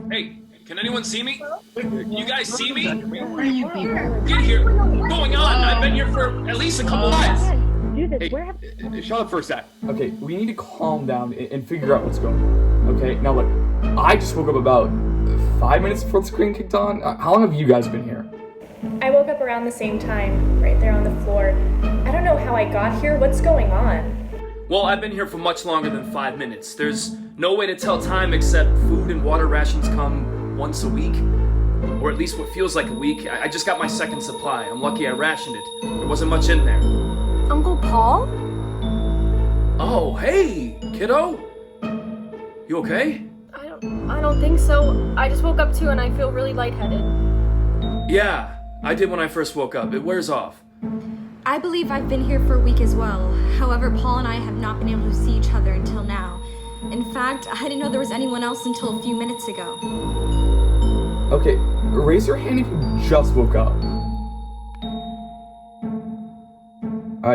Hey, can anyone see me? Can you guys see me? Where are you people? Get here! What's going on? I've been here for at least a couple months. Hey, shut up for a sec. Okay, we need to calm down and figure out what's going on. Okay, now look, I just woke up about 5 minutes before the screen kicked on. How long have you guys been here? I woke up around the same time, right there on the floor. I don't know how I got here. What's going on? Well, I've been here for much longer than 5 minutes. There's no way to tell time except food and water rations come once a week. Or at least what feels like a week. I just got my second supply. I'm lucky I rationed it. There wasn't much in there. Uncle Paul? Oh, hey, kiddo. You okay? I don't think so. I just woke up too and I feel really lightheaded. Yeah, I did when I first woke up. It wears off. I believe I've been here for a week as well. However, Paul and I have not been able to see each other until now. In fact, I didn't know there was anyone else until a few minutes ago. Okay, raise your hand if you just woke up.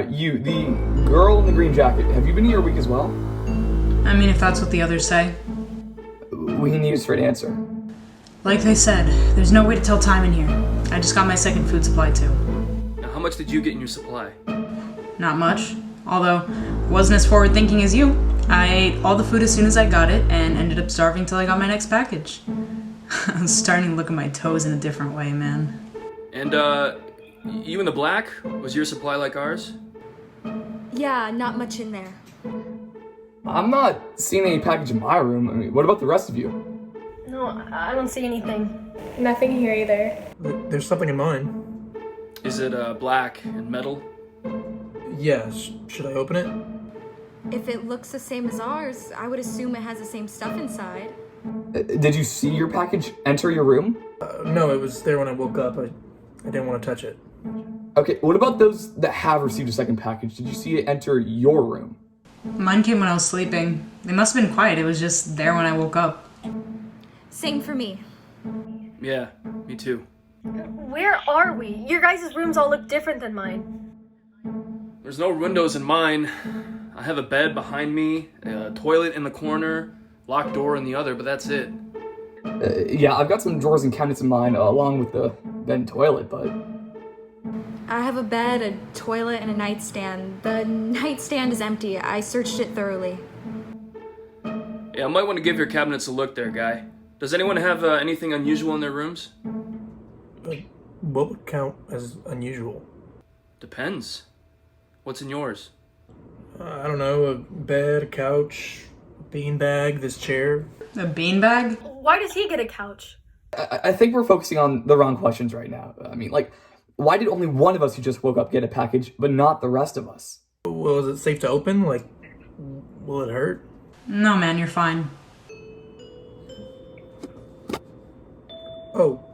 You, the girl in the green jacket, have you been here a week as well? I mean, if that's what the others say. We need a straight answer. Like they said, there's no way to tell time in here. I just got my second food supply too. Now, how much did you get in your supply? Not much. Although, wasn't as forward thinking as you. I ate all the food as soon as I got it and ended up starving till I got my next package. I was starting to look at my toes in a different way, man. And, you in the black? Was your supply like ours? Yeah, not much in there. I'm not seeing any package in my room. I mean, what about the rest of you? No, I don't see anything. Nothing here either. There's something in mine. Is it, black and metal? Yeah, should I open it? If it looks the same as ours, I would assume it has the same stuff inside. Did you see your package enter your room? No, it was there when I woke up. I didn't want to touch it. Okay, what about those that have received a second package? Did you see it enter your room? Mine came when I was sleeping. They must have been quiet. It was just there when I woke up. Same for me. Yeah, me too. Where are we? Your guys' rooms all look different than mine. There's no windows in mine. I have a bed behind me, a toilet in the corner, locked door in the other, but that's it. Yeah, I've got some drawers and cabinets in mine, along with the bed and toilet, but... I have a bed, a toilet, and a nightstand. The nightstand is empty. I searched it thoroughly. Yeah, I might want to give your cabinets a look there, guy. Does anyone have anything unusual in their rooms? What would count as unusual? Depends. What's in yours? I don't know, a bed, a couch, a beanbag, this chair. A beanbag? Why does he get a couch? I think we're focusing on the wrong questions right now. I mean, like, why did only one of us who just woke up get a package, but not the rest of us? Well, is it safe to open? Like, will it hurt? No, man, you're fine. Oh,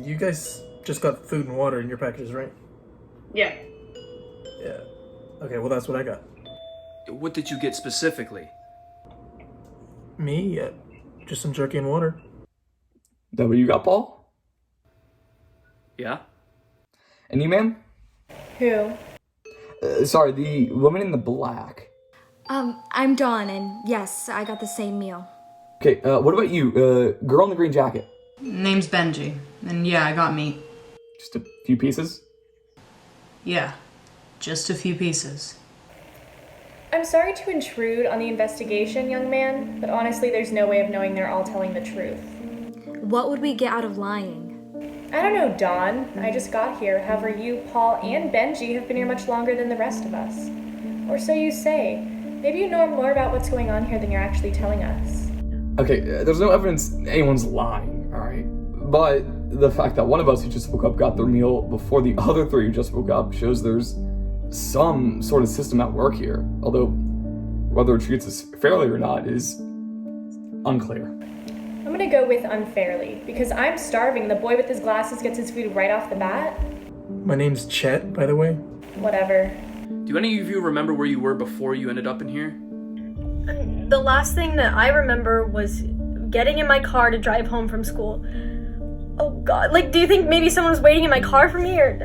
you guys just got food and water in your packages, right? Yeah. Yeah. Okay, well that's what I got. What did you get specifically? Me? Just some jerky and water. That what you got, Paul? Yeah? And you, ma'am? Who? Sorry, the woman in the black. I'm Dawn, and yes, I got the same meal. Okay, what about you, girl in the green jacket? Name's Benji. And yeah, I got meat. Just a few pieces? Yeah. Just a few pieces. I'm sorry to intrude on the investigation, young man, but honestly, there's no way of knowing they're all telling the truth. What would we get out of lying? I don't know, Dawn. I just got here. However, you, Paul, and Benji have been here much longer than the rest of us. Or so you say. Maybe you know more about what's going on here than you're actually telling us. Okay, there's no evidence anyone's lying, alright? But the fact that one of us who just woke up got their meal before the other three who just woke up shows there's some sort of system at work here. Although, whether it treats us fairly or not is unclear. I'm gonna go with unfairly, because I'm starving. The boy with his glasses gets his food right off the bat. My name's Chet, by the way. Whatever. Do any of you remember where you were before you ended up in here? The last thing that I remember was getting in my car to drive home from school. Oh god, like, do you think maybe someone was waiting in my car for me, or...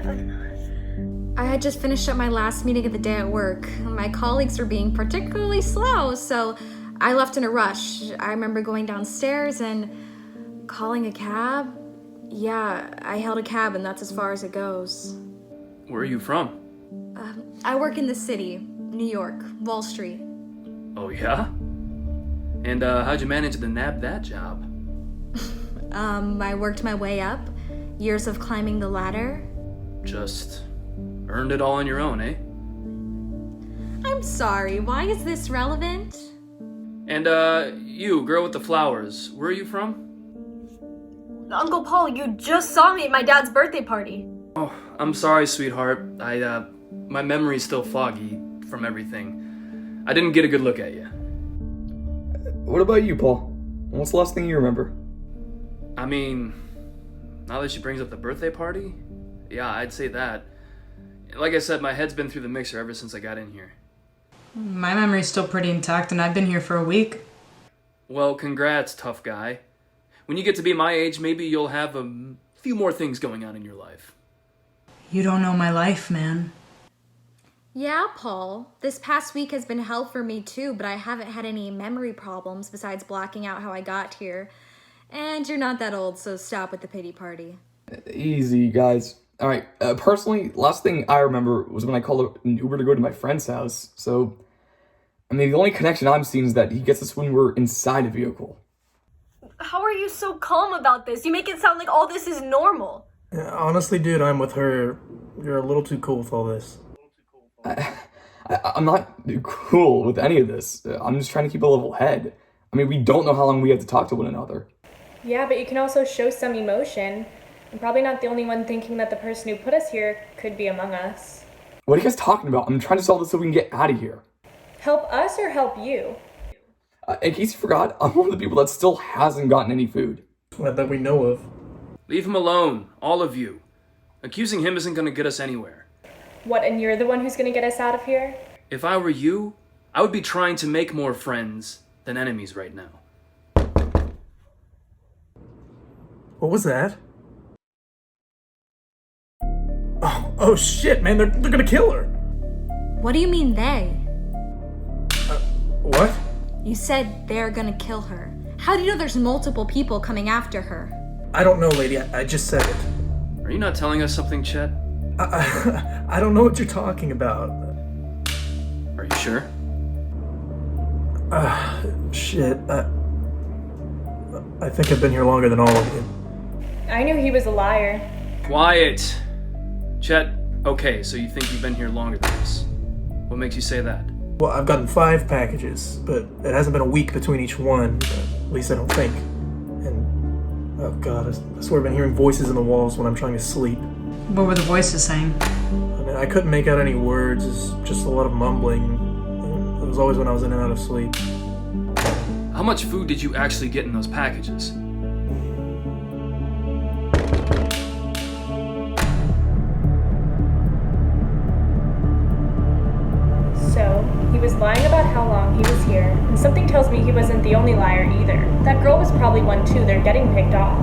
I had just finished up my last meeting of the day at work. My colleagues were being particularly slow, so I left in a rush. I remember going downstairs and calling a cab. Yeah, I hailed a cab and that's as far as it goes. Where are you from? I work in the city, New York, Wall Street. Oh, yeah? And how'd you manage to nab that job? I worked my way up. Years of climbing the ladder. Just earned it all on your own, eh? I'm sorry, why is this relevant? And, you, girl with the flowers, where are you from? Uncle Paul, you just saw me at my dad's birthday party. Oh, I'm sorry, sweetheart. My memory's still foggy from everything. I didn't get a good look at you. What about you, Paul? What's the last thing you remember? I mean, now that she brings up the birthday party, yeah, I'd say that. Like I said, my head's been through the mixer ever since I got in here. My memory's still pretty intact, and I've been here for a week. Well, congrats, tough guy. When you get to be my age, maybe you'll have a few more things going on in your life. You don't know my life, man. Yeah, Paul. This past week has been hell for me too, but I haven't had any memory problems besides blacking out how I got here. And you're not that old, so stop with the pity party. Easy, guys. Alright, personally, last thing I remember was when I called an Uber to go to my friend's house. So, I mean, the only connection I'm seeing is that he gets us when we're inside a vehicle. How are you so calm about this? You make it sound like all this is normal. Honestly, dude, I'm with her. You're a little too cool with all this. I'm not cool with any of this. I'm just trying to keep a level head. I mean, we don't know how long we have to talk to one another. Yeah, but you can also show some emotion. I'm probably not the only one thinking that the person who put us here could be among us. What are you guys talking about? I'm trying to solve this so we can get out of here. Help us or help you? In case you forgot, I'm one of the people that still hasn't gotten any food. Not that we know of. Leave him alone, all of you. Accusing him isn't gonna get us anywhere. What, and you're the one who's gonna get us out of here? If I were you, I would be trying to make more friends than enemies right now. What was that? Oh shit, man, they're gonna kill her. What do you mean they? What? You said they're gonna kill her. How do you know there's multiple people coming after her? I don't know, lady. I just said it. Are you not telling us something, Chet? I don't know what you're talking about. Are you sure? Shit. I think I've been here longer than all of you. I knew he was a liar. Quiet! Chet, okay, so you think you've been here longer than us. What makes you say that? Well, I've gotten 5 packages, but it hasn't been a week between each one. At least I don't think. And, oh god, I swear I've been hearing voices in the walls when I'm trying to sleep. What were the voices saying? I mean, I couldn't make out any words, it's just a lot of mumbling. It was always when I was in and out of sleep. How much food did you actually get in those packages? So, he was lying about how long he was here, and something tells me he wasn't the only liar either. That girl was probably one too, they're getting picked off.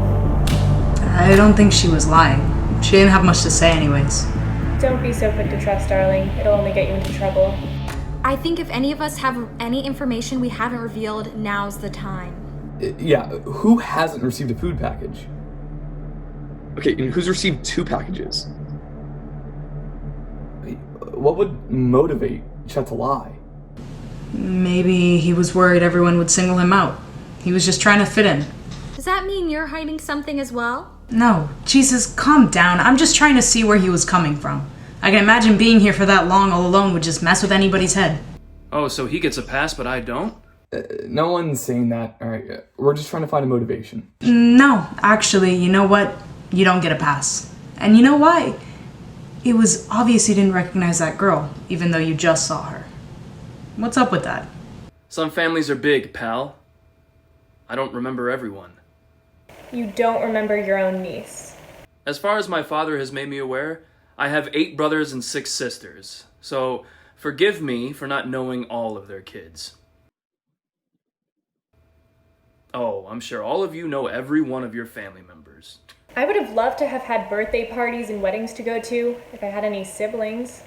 I don't think she was lying. She didn't have much to say anyways. Don't be so quick to trust, darling. It'll only get you into trouble. I think if any of us have any information we haven't revealed, now's the time. Yeah, who hasn't received a food package? Okay, and who's received 2 packages? What would motivate Chet to lie? Maybe he was worried everyone would single him out. He was just trying to fit in. Does that mean you're hiding something as well? No, Jesus, calm down. I'm just trying to see where he was coming from. I can imagine being here for that long all alone would just mess with anybody's head. Oh, so he gets a pass, but I don't? No one's saying that. Alright, we're just trying to find a motivation. No, actually, you know what? You don't get a pass. And you know why? It was obvious you didn't recognize that girl, even though you just saw her. What's up with that? Some families are big, pal. I don't remember everyone. You don't remember your own niece. As far as my father has made me aware, I have 8 brothers and 6 sisters. So, forgive me for not knowing all of their kids. Oh, I'm sure all of you know every one of your family members. I would have loved to have had birthday parties and weddings to go to if I had any siblings.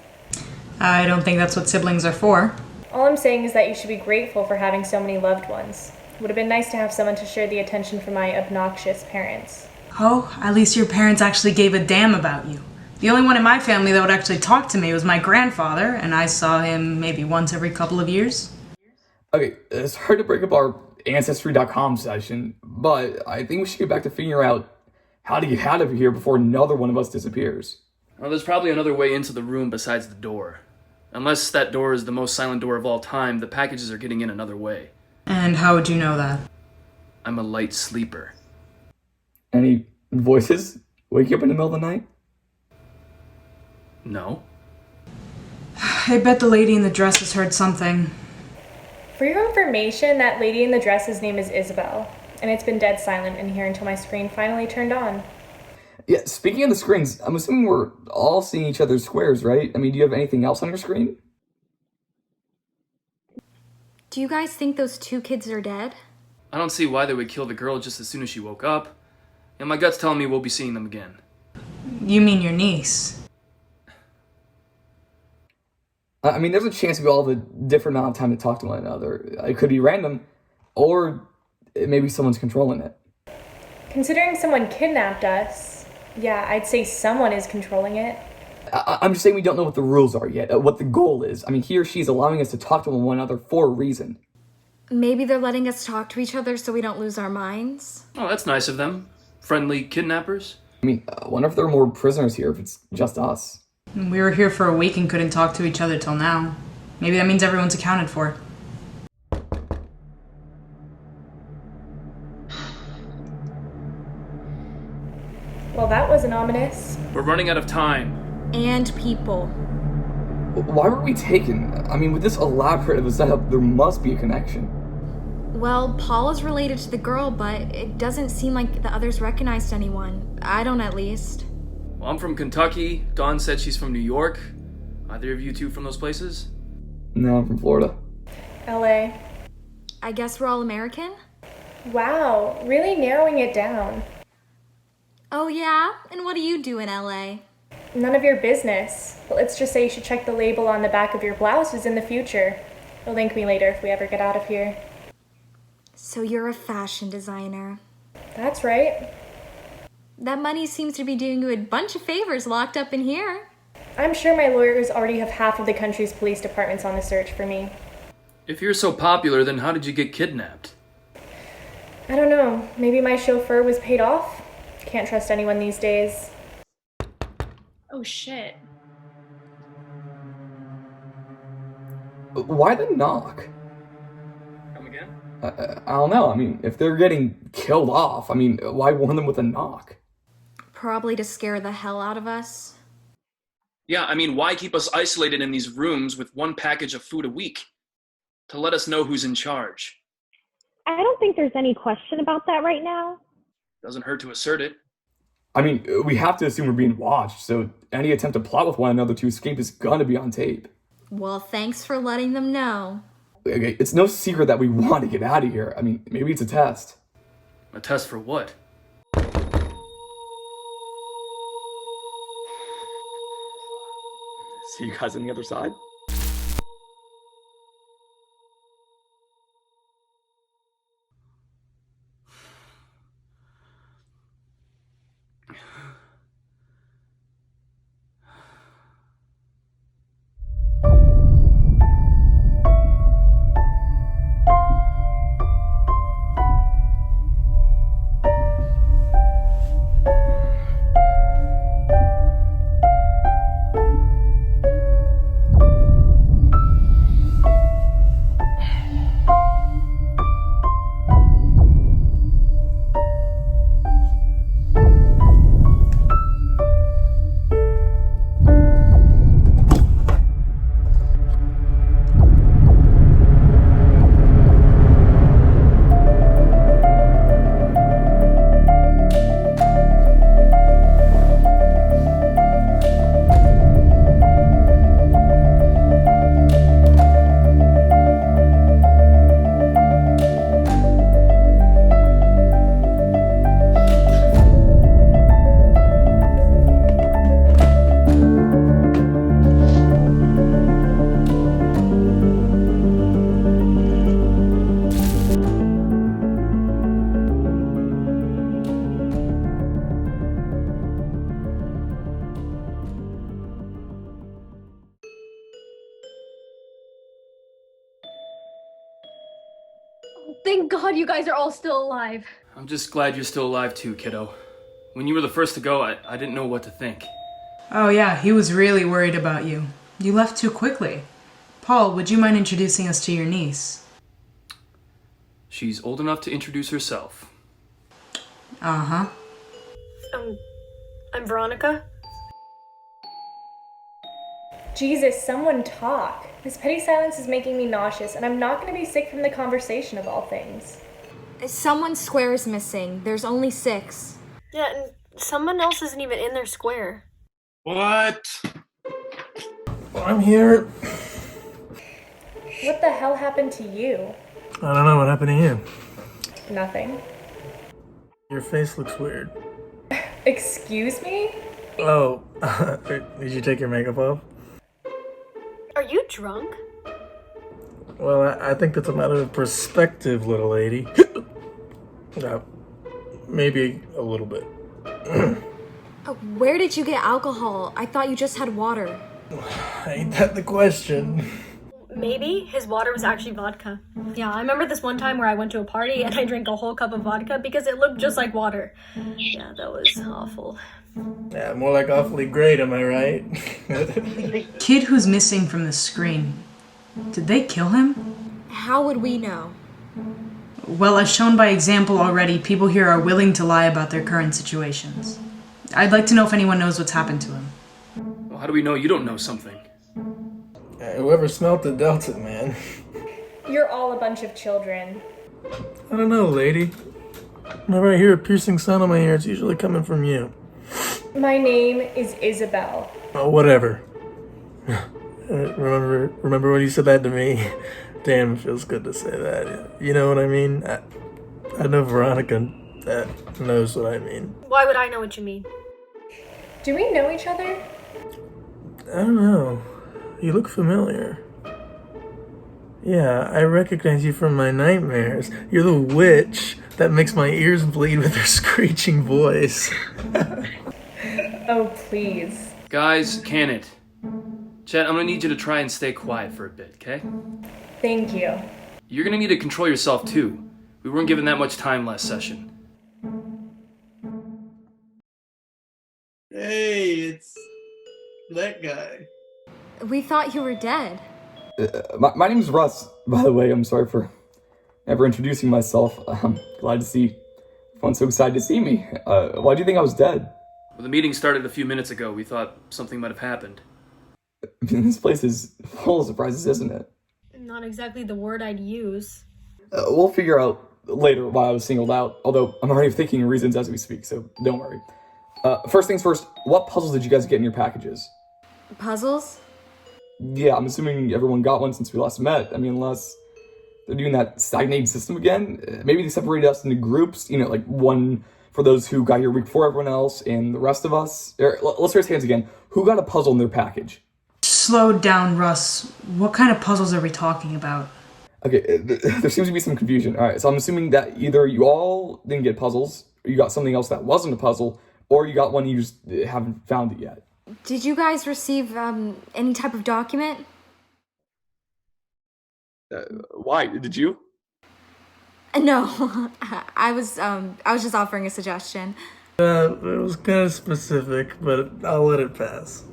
I don't think that's what siblings are for. All I'm saying is that you should be grateful for having so many loved ones. It would have been nice to have someone to share the attention from my obnoxious parents. Oh, at least your parents actually gave a damn about you. The only one in my family that would actually talk to me was my grandfather, and I saw him maybe once every couple of years. Okay, it's hard to break up our Ancestry.com session, but I think we should get back to figuring out how to get out of here before another one of us disappears. Well, there's probably another way into the room besides the door. Unless that door is the most silent door of all time, the packages are getting in another way. And how would you know that? I'm a light sleeper. Any voices wake you up in the middle of the night? No. I bet the lady in the dress has heard something. For your information, that lady in the dress's name is Isabelle, and it's been dead silent in here until my screen finally turned on. Yeah, speaking of the screens, I'm assuming we're all seeing each other's squares, right? I mean, do you have anything else on your screen? Do you guys think those 2 kids are dead? I don't see why they would kill the girl just as soon as she woke up. And my gut's telling me we'll be seeing them again. You mean your niece? I mean, there's a chance we all have a different amount of time to talk to one another. It could be random, or maybe someone's controlling it. Considering someone kidnapped us, yeah, I'd say someone is controlling it. I'm just saying we don't know what the rules are yet, what the goal is. I mean, he or she is allowing us to talk to one another for a reason. Maybe they're letting us talk to each other so we don't lose our minds? Oh, that's nice of them. Friendly kidnappers. I mean, I wonder if there are more prisoners here if it's just us. We were here for a week and couldn't talk to each other till now. Maybe that means everyone's accounted for. Well, that wasn't ominous. We're running out of time. And people. Why were we taken? I mean, with this elaborate of a setup, there must be a connection. Well, Paul is related to the girl, but it doesn't seem like the others recognized anyone. I don't, at least. Well, I'm from Kentucky. Dawn said she's from New York. Either of you two from those places? No, I'm from Florida. LA. I guess we're all American? Wow, really narrowing it down. Oh yeah? And what do you do in LA? None of your business. But let's just say you should check the label on the back of your blouses in the future. You'll thank me later if we ever get out of here. So you're a fashion designer. That's right. That money seems to be doing you a bunch of favors locked up in here. I'm sure my lawyers already have half of the country's police departments on the search for me. If you're so popular, then how did you get kidnapped? I don't know. Maybe my chauffeur was paid off? Can't trust anyone these days. Oh shit. Why the knock? Come again? I don't know. I mean, if they're getting killed off, I mean, why warn them with a knock? Probably to scare the hell out of us. Yeah, I mean, why keep us isolated in these rooms with one package of food a week? To let us know who's in charge. I don't think there's any question about that right now. Doesn't hurt to assert it. I mean, we have to assume we're being watched, so any attempt to plot with one another to escape is gonna be on tape. Well, thanks for letting them know. Okay, it's no secret that we want to get out of here. I mean, maybe it's a test. A test for what? See you guys on the other side? Thank God you guys are all still alive. I'm just glad you're still alive too, kiddo. When you were the first to go, I didn't know what to think. Oh yeah, he was really worried about you. You left too quickly. Paul, would you mind introducing us to your niece? She's old enough to introduce herself. Uh-huh. I'm Veronica. Jesus, someone talk. This petty silence is making me nauseous, and I'm not going to be sick from the conversation of all things. Someone's square is missing. There's only 6. Yeah, and someone else isn't even in their square. What? I'm here. What the hell happened to you? I don't know what happened to you. Nothing. Your face looks weird. Excuse me? Oh, did you take your makeup off? Are you drunk? Well, I think that's a matter of perspective, little lady. No, maybe a little bit. Where did you get alcohol? I thought you just had water. Ain't that the question? Maybe his water was actually vodka. Yeah, I remember this one time where I went to a party and I drank a whole cup of vodka because it looked just like water. Yeah, that was awful. Yeah, more like awfully great, am I right? Kid who's missing from the screen. Did they kill him? How would we know? Well, as shown by example already, people here are willing to lie about their current situations. I'd like to know if anyone knows what's happened to him. Well, how do we know you don't know something? Whoever smelt it dealt it, man. You're all a bunch of children. I don't know, lady. Whenever I hear a piercing sound in my ear, it's usually coming from you. My name is Isabelle. Oh, whatever. Remember when you said that to me? Damn, it feels good to say that. You know what I mean? I know Veronica knows what I mean. Why would I know what you mean? Do we know each other? I don't know. You look familiar. Yeah, I recognize you from my nightmares. You're the witch that makes my ears bleed with her screeching voice. Oh, please. Guys, can it? Chet, I'm gonna need you to try and stay quiet for a bit, okay? Thank you. You're gonna need to control yourself too. We weren't given that much time last session. Hey, it's that guy. We thought you were dead. My name's Russ, by the way. I'm sorry for never introducing myself. I'm glad to see everyone's so excited to see me. Why do you think I was dead? Well, the meeting started a few minutes ago. We thought something might have happened. I mean, this place is full of surprises, isn't it? Not exactly the word I'd use. We'll figure out later why I was singled out, although I'm already thinking of reasons as we speak, so don't worry. First things first, what puzzles did you guys get in your packages? Puzzles? Yeah, I'm assuming everyone got one since we last met. I mean, unless they're doing that stagnated system again. Maybe they separated us into groups, like one for those who got here a week before everyone else and the rest of us. Let's raise hands again. Who got a puzzle in their package? Slow down, Russ. What kind of puzzles are we talking about? Okay, there seems to be some confusion. All right, so I'm assuming that either you all didn't get puzzles, or you got something else that wasn't a puzzle, or you got one and you just haven't found it yet. Did you guys receive any type of document? Why? Did you? No, I was just offering a suggestion. It was kind of specific, but I'll let it pass.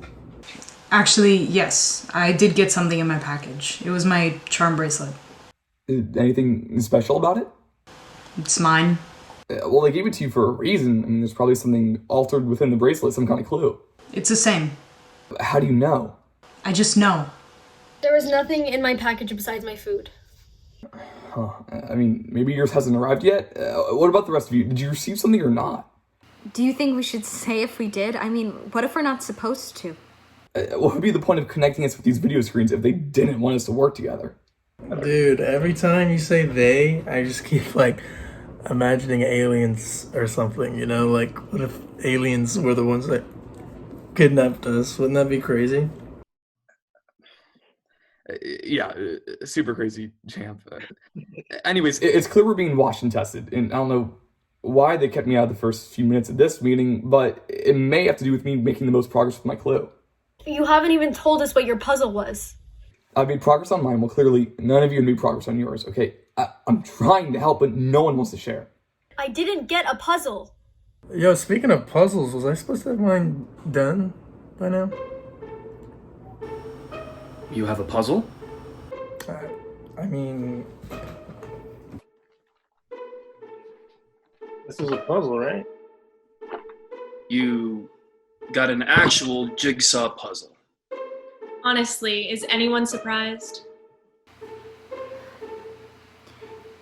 Actually, yes. I did get something in my package. It was my charm bracelet. Anything special about it? It's mine. Well, they gave it to you for a reason. I mean, there's probably something altered within the bracelet, some kind of clue. It's the same. How do you know? I just know. There was nothing in my package besides my food. Huh. I mean, maybe yours hasn't arrived yet. What about the rest of you? Did you receive something or not? Do you think we should say if we did? I mean, what if we're not supposed to? What would be the point of connecting us with these video screens if they didn't want us to work together? Dude, every time you say they, I just keep, imagining aliens or something, what if aliens were the ones that kidnapped us? Wouldn't that be crazy? Yeah, super crazy, champ. Anyways, it's clear we're being watched and tested, and I don't know why they kept me out of the first few minutes of this meeting, but it may have to do with me making the most progress with my clue. You haven't even told us what your puzzle was. I made progress on mine. Well, clearly, none of you made progress on yours, okay? I I'm trying to help, but no one wants to share. I didn't get a puzzle. Yo, speaking of puzzles, was I supposed to have mine done by now? You have a puzzle? I mean... This is a puzzle, right? You got an actual jigsaw puzzle. Honestly, is anyone surprised?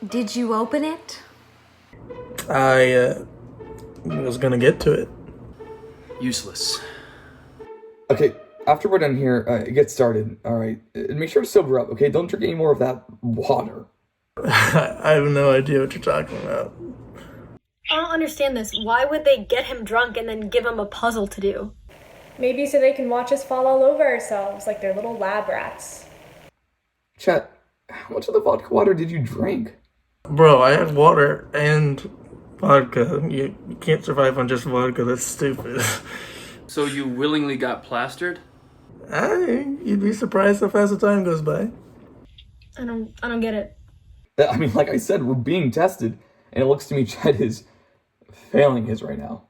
Did you open it? I was gonna get to it. Useless. Okay, after we're done here, get started, alright? Make sure to sober up, okay? Don't drink any more of that water. I have no idea what you're talking about. I don't understand this. Why would they get him drunk and then give him a puzzle to do? Maybe so they can watch us fall all over ourselves like they're little lab rats. Chet, how much of the vodka water did you drink? Bro, I had water and vodka. You can't survive on just vodka, that's stupid. So you willingly got plastered? You'd be surprised how fast the time goes by. I don't get it. I mean, like I said, we're being tested, and it looks to me Chet is failing his right now.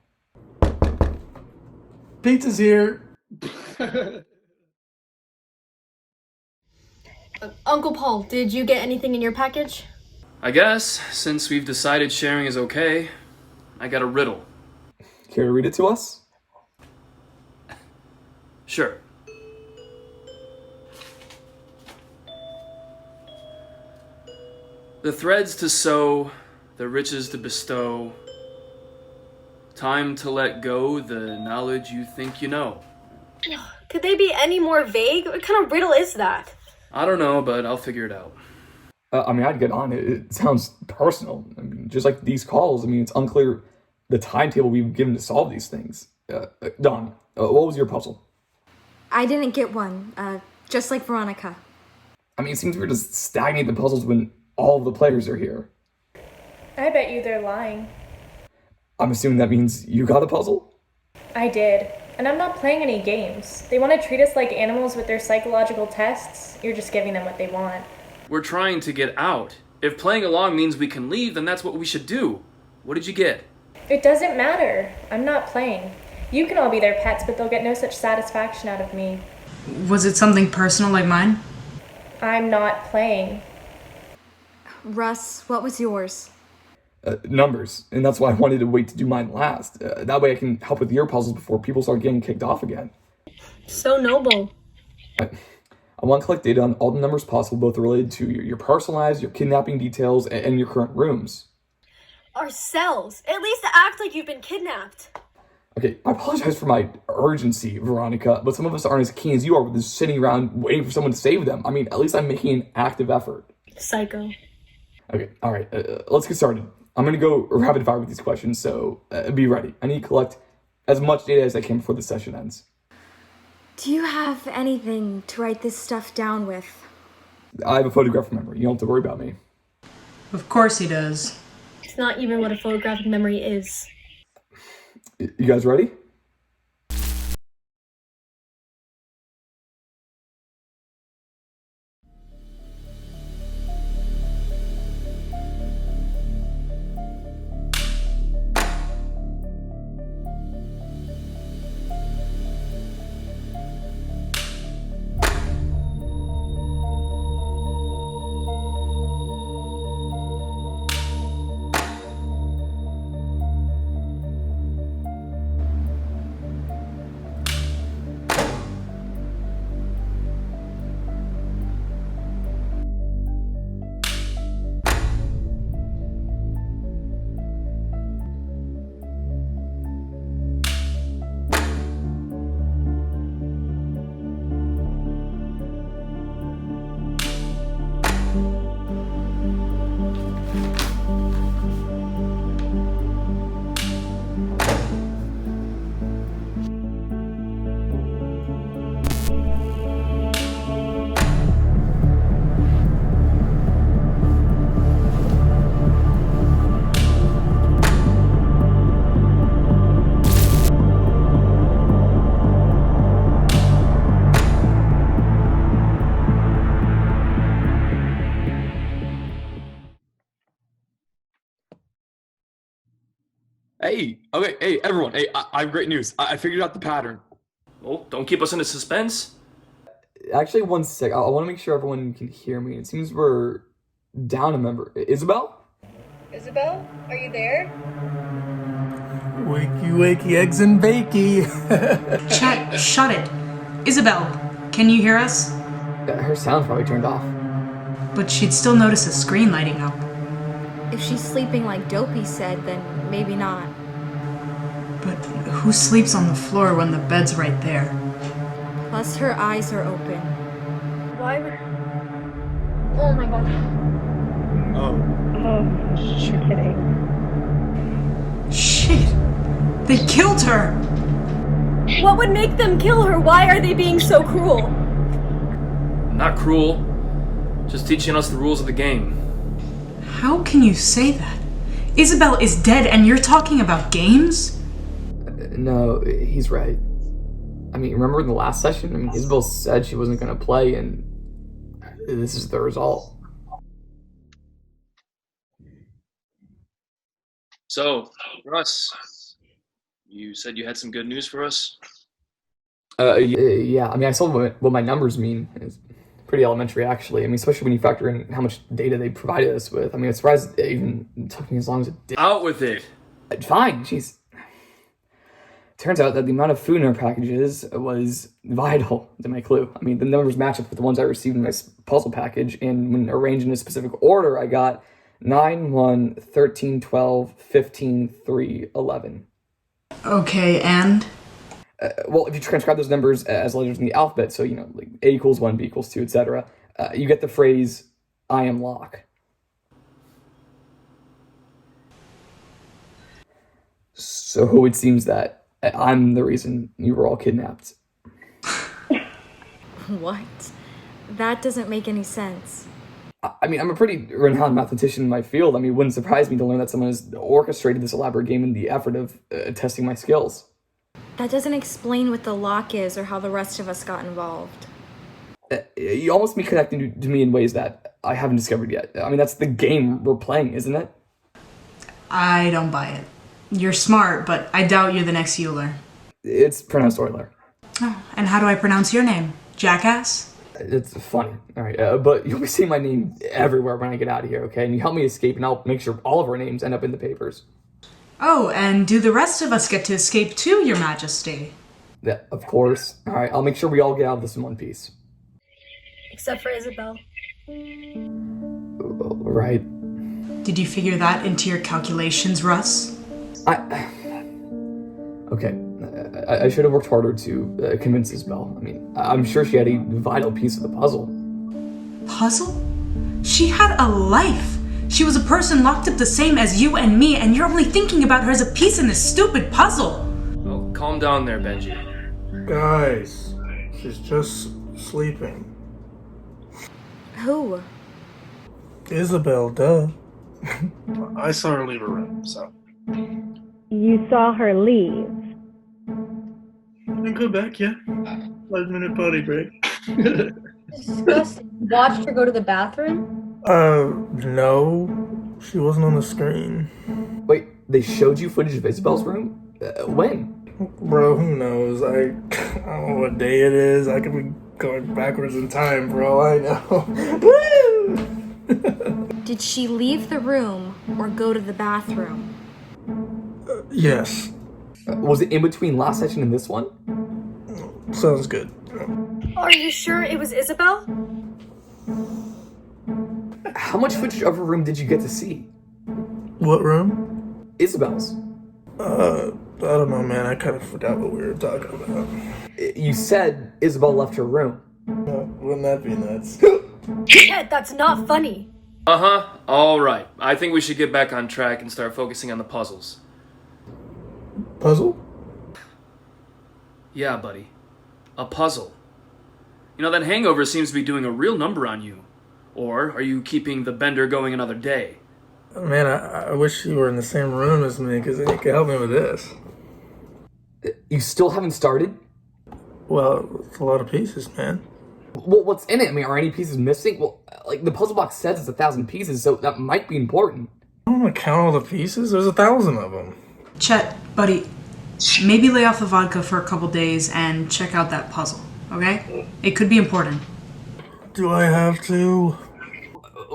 Pizza's here. Uncle Paul, did you get anything in your package? I guess, since we've decided sharing is okay, I got a riddle. Care to read it to us? Sure. The threads to sew, the riches to bestow, time to let go the knowledge you think you know. Could they be any more vague? What kind of riddle is that? I don't know, but I'll figure it out. I mean, I'd get on it. It sounds personal. I mean, just like these calls, I mean, it's unclear the timetable we've given to solve these things. Don, what was your puzzle? I didn't get one, just like Veronica. I mean, it seems weird to stagnate the puzzles when all of the players are here. I bet you they're lying. I'm assuming that means you got a puzzle? I did. And I'm not playing any games. They want to treat us like animals with their psychological tests. You're just giving them what they want. We're trying to get out. If playing along means we can leave, then that's what we should do. What did you get? It doesn't matter. I'm not playing. You can all be their pets, but they'll get no such satisfaction out of me. Was it something personal like mine? I'm not playing. Russ, what was yours? Numbers. And that's why I wanted to wait to do mine last. That way I can help with your puzzles before people start getting kicked off again. So noble. I want to collect data on all the numbers possible, both related to your personal lives, your kidnapping details, and your current rooms. Our cells. At least act like you've been kidnapped. Okay, I apologize for my urgency, Veronica, but some of us aren't as keen as you are with just sitting around waiting for someone to save them. I mean, at least I'm making an active effort. Psycho. Okay, alright, let's get started. I'm gonna go rapid fire with these questions, so be ready. I need to collect as much data as I can before the session ends. Do you have anything to write this stuff down with? I have a photographic memory. You don't have to worry about me. Of course he does. It's not even what a photographic memory is. You guys ready? Hey, okay, hey, everyone, hey, I have great news. I figured out the pattern. Well, don't keep us in suspense. Actually, one sec. I want to make sure everyone can hear me. It seems we're down a member. Isabelle? Isabelle, are you there? Wakey, wakey, eggs and bakey. Chet, shut it. Isabelle, can you hear us? Her sound's probably turned off. But she'd still notice a screen lighting up. If she's sleeping like Dopey said, then maybe not. But who sleeps on the floor when the bed's right there? Plus, her eyes are open. Why would. Oh my god. Oh. Oh, you're kidding. Shit! They killed her! What would make them kill her? Why are they being so cruel? Not cruel. Just teaching us the rules of the game. How can you say that? Isabelle is dead and you're talking about games? No, he's right. I mean, remember in the last session? I mean, Isabelle said she wasn't going to play, and this is the result. So, Russ, you said you had some good news for us? Yeah, I mean, I saw what my numbers mean. It's pretty elementary, actually. I mean, especially when you factor in how much data they provided us with. I mean, I'm surprised it even took me as long as it did. Out with it! Fine, jeez. Turns out that the amount of food in our packages was vital to my clue. I mean, the numbers match up with the ones I received in my puzzle package, and when arranged in a specific order, I got 9, 1, 13, 12, 15, 3, 11. Okay, and? Well, if you transcribe those numbers as letters in the alphabet, so, like A equals 1, B equals 2, etc., you get the phrase, I am Locke. So it seems that I'm the reason you were all kidnapped. What? That doesn't make any sense. I mean, I'm a pretty renowned mathematician in my field. I mean, it wouldn't surprise me to learn that someone has orchestrated this elaborate game in the effort of testing my skills. That doesn't explain what the lock is or how the rest of us got involved. You almost be connecting to me in ways that I haven't discovered yet. I mean, that's the game we're playing, isn't it? I don't buy it. You're smart, but I doubt you're the next Euler. It's pronounced Euler. Oh, and how do I pronounce your name? Jackass? It's funny, all right, but you'll be seeing my name everywhere when I get out of here, okay? And you help me escape, and I'll make sure all of our names end up in the papers. Oh, and do the rest of us get to escape too, Your Majesty? Yeah, of course. All right, I'll make sure we all get out of this in one piece. Except for Isabelle. Right. Did you figure that into your calculations, Russ? Okay, I should have worked harder to convince Isabelle. I mean, I'm sure she had a vital piece of the puzzle. Puzzle? She had a life! She was a person locked up the same as you and me, and you're only thinking about her as a piece in this stupid puzzle! Oh, calm down there, Benji. Guys, she's just sleeping. Who? Isabelle, duh. I saw her leave her room, so. You saw her leave. I'll go back, yeah. 5-minute potty break. Disgusting. Watched her go to the bathroom? No. She wasn't on the screen. Wait, they showed you footage of Isabelle's room? When? Bro, who knows? I don't know what day it is. I could be going backwards in time for all I know. Did she leave the room or go to the bathroom? Yes. Was it in between last session and this one? Sounds good. Are you sure it was Isabelle? How much footage of her room did you get to see? What room? Isabelle's. I don't know, man. I kind of forgot what we were talking about. You said Isabelle left her room. Wouldn't that be nuts? Chet, that's not funny. Uh-huh. All right. I think we should get back on track and start focusing on the puzzles. Puzzle? Yeah, buddy. A puzzle. You know, that hangover seems to be doing a real number on you. Or are you keeping the bender going another day? Man, I wish you were in the same room as me, because then you could help me with this. You still haven't started? Well, it's a lot of pieces, man. Well, what's in it? I mean, are any pieces missing? Well, like, the puzzle box says it's 1,000 pieces, so that might be important. I don't want to count all the pieces. There's 1,000 of them. Chet, buddy, maybe lay off the vodka for a couple days and check out that puzzle, okay? It could be important. Do I have to?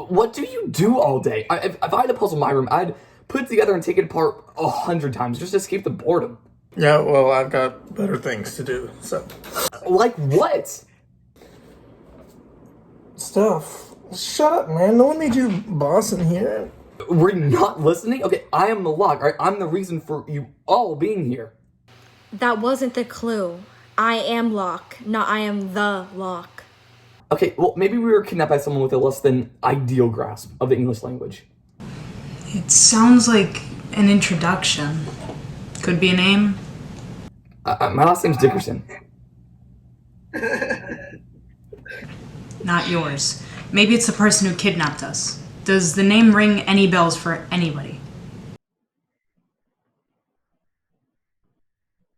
What do you do all day? If I had a puzzle in my room, I'd put it together and take it apart 100 times just to escape the boredom. Yeah, well, I've got better things to do, so. Like what? Stuff. Shut up, man. No one made you boss in here. Were you not listening? Okay, I am the lock, alright? I'm the reason for you all being here. That wasn't the clue. I am Locke, not I am the Locke. Okay, well, maybe we were kidnapped by someone with a less than ideal grasp of the English language. It sounds like an introduction. Could be a name. My last name's Dickerson. Not yours. Maybe it's the person who kidnapped us. Does the name ring any bells for anybody?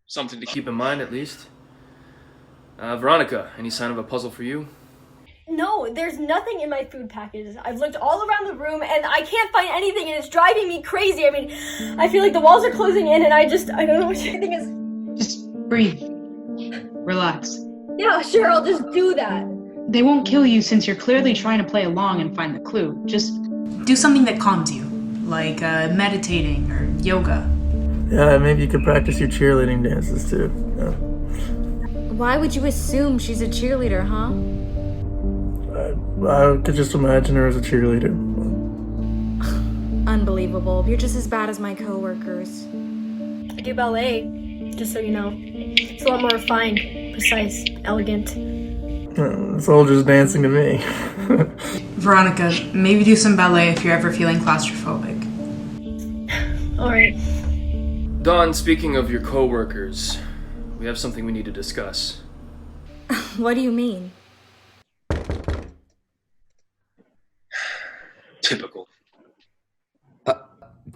Something to keep in mind, at least. Veronica, any sign of a puzzle for you? No, there's nothing in my food packages. I've looked all around the room and I can't find anything and it's driving me crazy. I mean, I feel like the walls are closing in and I don't know what anything is. Just breathe. Relax. Yeah, sure, I'll just do that. They won't kill you since you're clearly trying to play along and find the clue. Just do something that calms you, like meditating or yoga. Yeah, maybe you could practice your cheerleading dances too. Yeah. Why would you assume she's a cheerleader, huh? I could just imagine her as a cheerleader. Unbelievable. You're just as bad as my coworkers. I do ballet, just so you know. It's a lot more refined, precise, elegant. It's all just dancing to me. Veronica, maybe do some ballet if you're ever feeling claustrophobic. Alright. Dawn, speaking of your co-workers, we have something we need to discuss. What do you mean? Typical.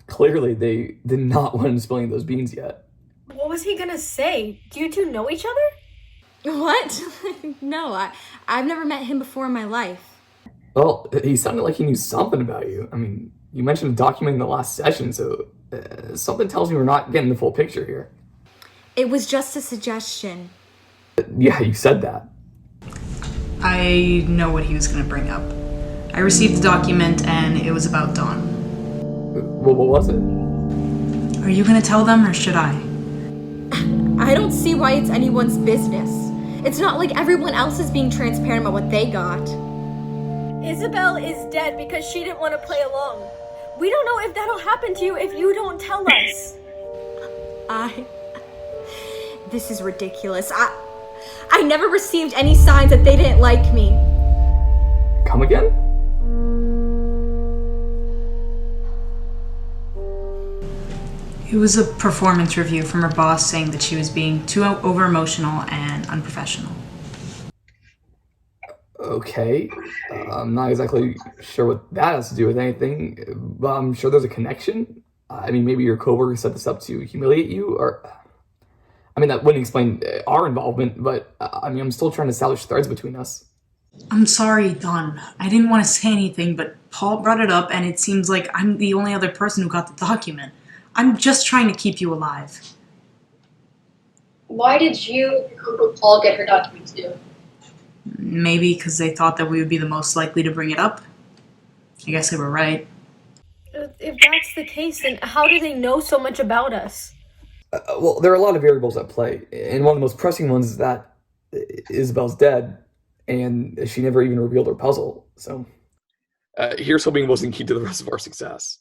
Clearly, they did not want him spilling those beans yet. What was he gonna say? Do you two know each other? What? No, I've never met him before in my life. Well, he sounded like he knew something about you. I mean, you mentioned documenting the last session, so something tells me we're not getting the full picture here. It was just a suggestion. Yeah, you said that. I know what he was going to bring up. I received the document and it was about Dawn. Well, what was it? Are you going to tell them or should I? I don't see why it's anyone's business. It's not like everyone else is being transparent about what they got. Isabelle is dead because she didn't want to play along. We don't know if that'll happen to you if you don't tell us. This is ridiculous. I never received any signs that they didn't like me. Come again? It was a performance review from her boss saying that she was being too over-emotional and unprofessional. Okay. I'm not exactly sure what that has to do with anything, but I'm sure there's a connection. I mean, maybe your coworker set this up to humiliate you, or... I mean, that wouldn't explain our involvement, but I mean, I'm still trying to establish threads between us. I'm sorry, Dawn. I didn't want to say anything, but Paul brought it up and it seems like I'm the only other person who got the document. I'm just trying to keep you alive. Why did you and Uncle Paul get her documents too? Maybe because they thought that we would be the most likely to bring it up. I guess they were right. If that's the case, then how do they know so much about us? Well, there are a lot of variables at play, and one of the most pressing ones is that Isabelle's dead, and she never even revealed her puzzle, so... here's hoping it wasn't key to the rest of our success.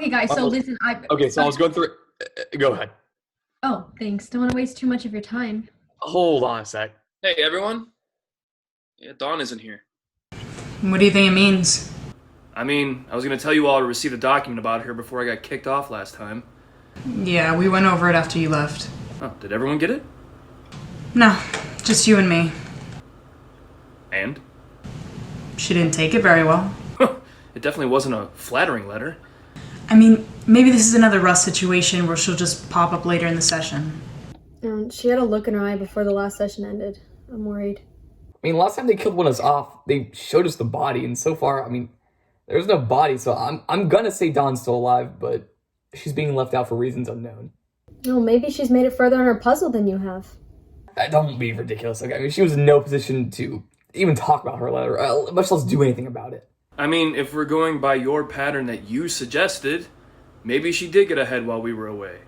Okay, guys, so listen, Okay, so I was going through it. Go ahead. Oh, thanks. Don't want to waste too much of your time. Hold on a sec. Hey, everyone. Yeah, Dawn isn't here. What do you think it means? I mean, I was gonna tell you all to receive a document about her before I got kicked off last time. Yeah, we went over it after you left. Oh, did everyone get it? No, just you and me. And? She didn't take it very well. It definitely wasn't a flattering letter. I mean, maybe this is another Russ situation where she'll just pop up later in the session. She had a look in her eye before the last session ended. I'm worried. I mean, last time they killed one of us off, they showed us the body, and so far, I mean, there's no body, so I'm gonna say Dawn's still alive, but she's being left out for reasons unknown. Oh, maybe she's made it further in her puzzle than you have. Don't be ridiculous. Okay, I mean, she was in no position to even talk about her letter, much less do anything about it. I mean, if we're going by your pattern that you suggested, maybe she did get ahead while we were away.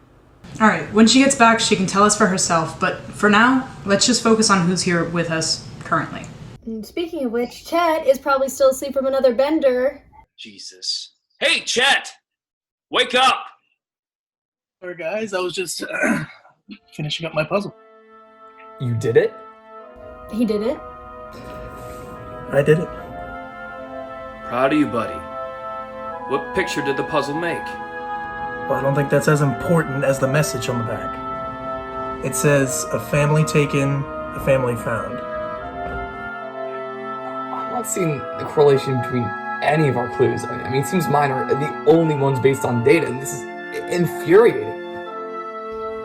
Alright, when she gets back, she can tell us for herself, but for now, let's just focus on who's here with us currently. And speaking of which, Chet is probably still asleep from another bender. Jesus. Hey, Chet! Wake up! Sorry, guys, I was just finishing up my puzzle. You did it? He did it. I did it. Proud of you, buddy. What picture did the puzzle make? Well, I don't think that's as important as the message on the back. It says, a family taken, a family found. I'm not seeing the correlation between any of our clues. I mean, it seems mine are the only ones based on data, and this is infuriating.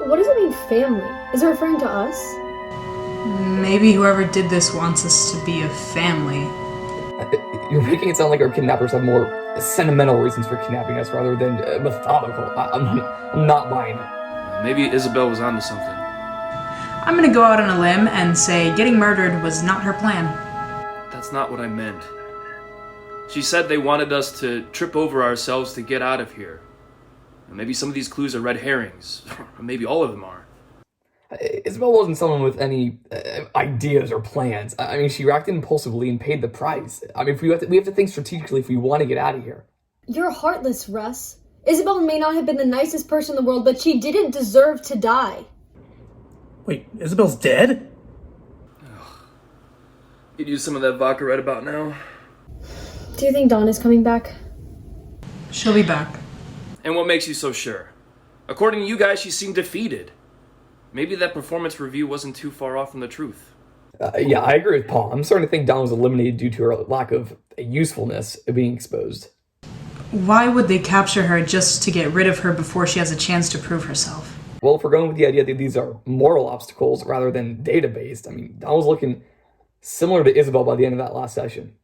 What does it mean, family? Is it referring to us? Maybe whoever did this wants us to be a family. You're making it sound like our kidnappers have more sentimental reasons for kidnapping us rather than methodical. I'm not buying it. Maybe Isabelle was onto something. I'm gonna go out on a limb and say getting murdered was not her plan. That's not what I meant. She said they wanted us to trip over ourselves to get out of here. And maybe some of these clues are red herrings, or maybe all of them are. Isabelle wasn't someone with any ideas or plans. I mean, she reacted impulsively and paid the price. I mean, we have to think strategically if we want to get out of here. You're heartless, Russ. Isabelle may not have been the nicest person in the world, but she didn't deserve to die. Wait, Isabelle's dead? Could use some of that vodka right about now. Do you think Dawn is coming back? She'll be back. And what makes you so sure? According to you guys, she seemed defeated. Maybe that performance review wasn't too far off from the truth. Yeah, I agree with Paul. I'm starting to think Dawn was eliminated due to her lack of usefulness being exposed. Why would they capture her just to get rid of her before she has a chance to prove herself? Well, if we're going with the idea that these are moral obstacles rather than data-based, I mean, Dawn was looking similar to Isabelle by the end of that last session.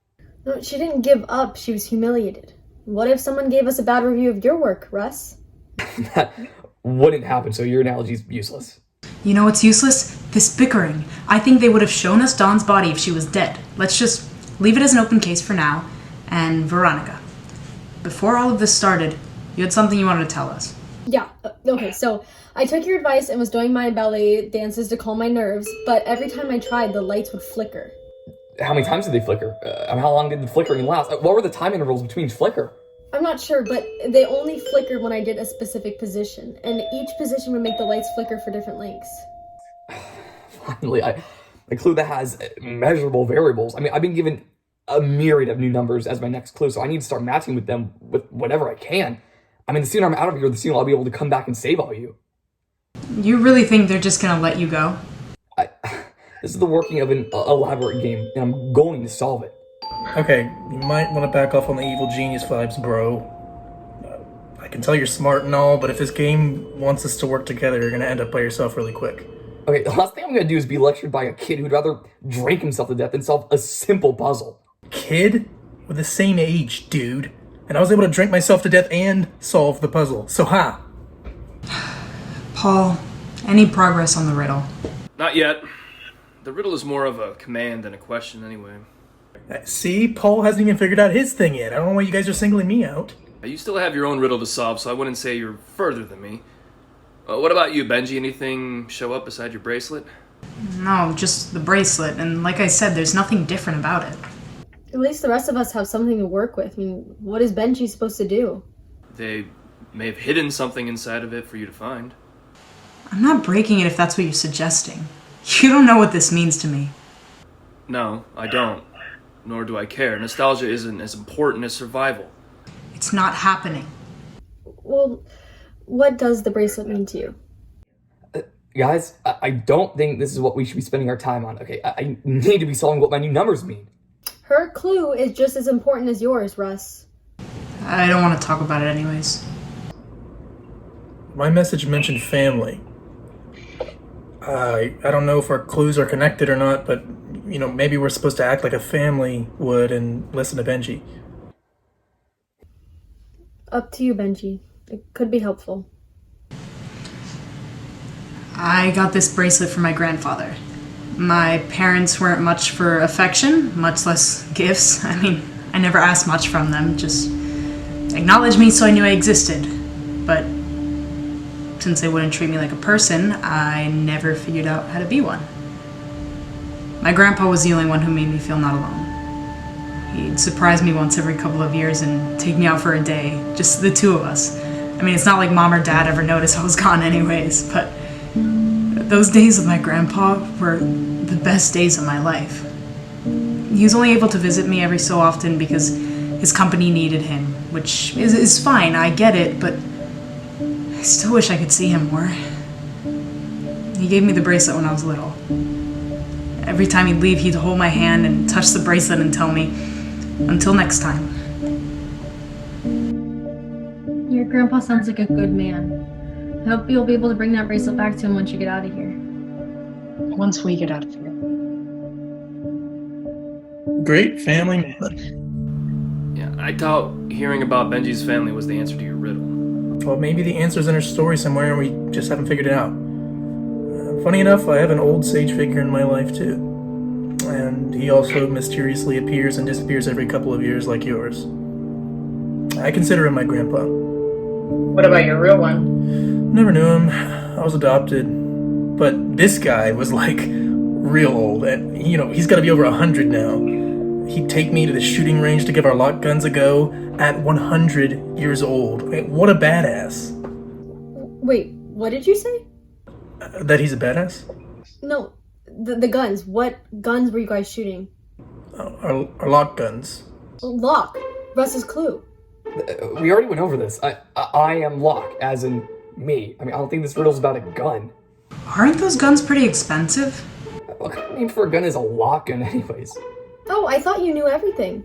No, she didn't give up. She was humiliated. What if someone gave us a bad review of your work, Russ? That wouldn't happen, so your analogy's useless. You know what's useless? This bickering. I think they would have shown us Dawn's body if she was dead. Let's just leave it as an open case for now. And Veronica, before all of this started, you had something you wanted to tell us. Yeah, okay, so I took your advice and was doing my ballet dances to calm my nerves, but every time I tried, the lights would flicker. How many times did they flicker? How long did the flickering last? What were the time intervals between each flicker? I'm not sure, but they only flickered when I did a specific position, and each position would make the lights flicker for different lengths. Finally, a clue that has measurable variables. I mean, I've been given a myriad of new numbers as my next clue, so I need to start matching with them with whatever I can. I mean, the sooner I'm out of here, the sooner I'll be able to come back and save all of you. You really think they're just gonna let you go? This is the working of an elaborate game, and I'm going to solve it. Okay, you might want to back off on the evil genius vibes, bro. I can tell you're smart and all, but if this game wants us to work together, you're gonna end up by yourself really quick. Okay, the last thing I'm gonna do is be lectured by a kid who'd rather drink himself to death than solve a simple puzzle. Kid? We're the same age, dude. And I was able to drink myself to death and solve the puzzle, so ha! Paul, any progress on the riddle? Not yet. The riddle is more of a command than a question anyway. See? Paul hasn't even figured out his thing yet. I don't know why you guys are singling me out. You still have your own riddle to solve, so I wouldn't say you're further than me. What about you, Benji? Anything show up beside your bracelet? No, just the bracelet, and like I said, there's nothing different about it. At least the rest of us have something to work with. I mean, what is Benji supposed to do? They may have hidden something inside of it for you to find. I'm not breaking it if that's what you're suggesting. You don't know what this means to me. No, I don't. Nor do I care. Nostalgia isn't as important as survival. It's not happening. Well, what does the bracelet mean to you? Guys, I don't think this is what we should be spending our time on, okay? I need to be solving what my new numbers mean. Her clue is just as important as yours, Russ. I don't want to talk about it anyways. My message mentioned family. I don't know if our clues are connected or not, but, you know, maybe we're supposed to act like a family would and listen to Benji. Up to you, Benji. It could be helpful. I got this bracelet from my grandfather. My parents weren't much for affection, much less gifts. I mean, I never asked much from them, just acknowledged me so I knew I existed. But since they wouldn't treat me like a person, I never figured out how to be one. My grandpa was the only one who made me feel not alone. He'd surprise me once every couple of years and take me out for a day, just the two of us. I mean, it's not like mom or dad ever noticed I was gone anyways, but those days with my grandpa were the best days of my life. He was only able to visit me every so often because his company needed him, which is fine, I get it, but I still wish I could see him more. He gave me the bracelet when I was little. Every time he'd leave, he'd hold my hand and touch the bracelet and tell me, "Until next time." Your grandpa sounds like a good man. I hope you'll be able to bring that bracelet back to him once you get out of here. Once we get out of here. Great family man. Yeah, I doubt hearing about Benji's family was the answer to your riddle. Well, maybe the answer's in her story somewhere and we just haven't figured it out. Funny enough, I have an old sage figure in my life too. And he also mysteriously appears and disappears every couple of years like yours. I consider him my grandpa. What about your real one? Never knew him. I was adopted. But this guy was like real old. And, you know, he's got to be over 100 now. He'd take me to the shooting range to give our lock guns a go at 100 years old. What a badass. Wait, what did you say? That he's a badass? No, the guns. What guns were you guys shooting? Our lock guns. Lock. Russ's clue. We already went over this. I am Locke, as in me. I mean, I don't think this riddle's about a gun. Aren't those guns pretty expensive? What kind of name for a gun is a lock gun anyways? Oh, I thought you knew everything.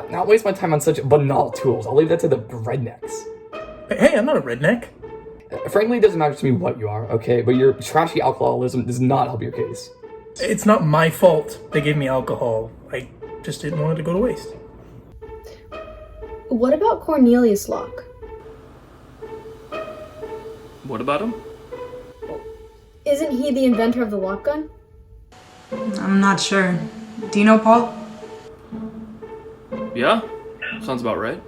Not waste my time on such banal tools. I'll leave that to the rednecks. Hey, I'm not a redneck. Frankly, it doesn't matter to me what you are, okay? But your trashy alcoholism does not help your case. It's not my fault they gave me alcohol. I just didn't want it to go to waste. What about Cornelius Locke? What about him? Isn't he the inventor of the lock gun? I'm not sure. Do you know Paul? Yeah? Sounds about right.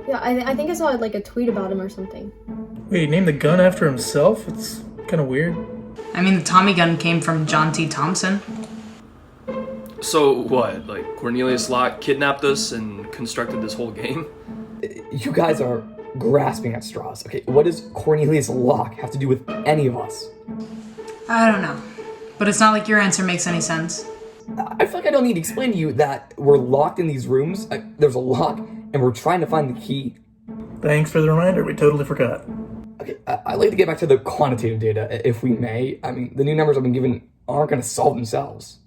Yeah, I think I saw like a tweet about him or something. Wait, he named the gun after himself? It's kind of weird. I mean, the Tommy gun came from John T. Thompson. So what, like Cornelius Locke kidnapped us and constructed this whole game? You guys are grasping at straws, okay? What does Cornelius Locke have to do with any of us? I don't know. But it's not like your answer makes any sense. I feel like I don't need to explain to you that we're locked in these rooms, there's a lock, and we're trying to find the key. Thanks for the reminder, we totally forgot. Okay, I'd like to get back to the quantitative data, if we may. I mean, the new numbers I've been given aren't going to solve themselves.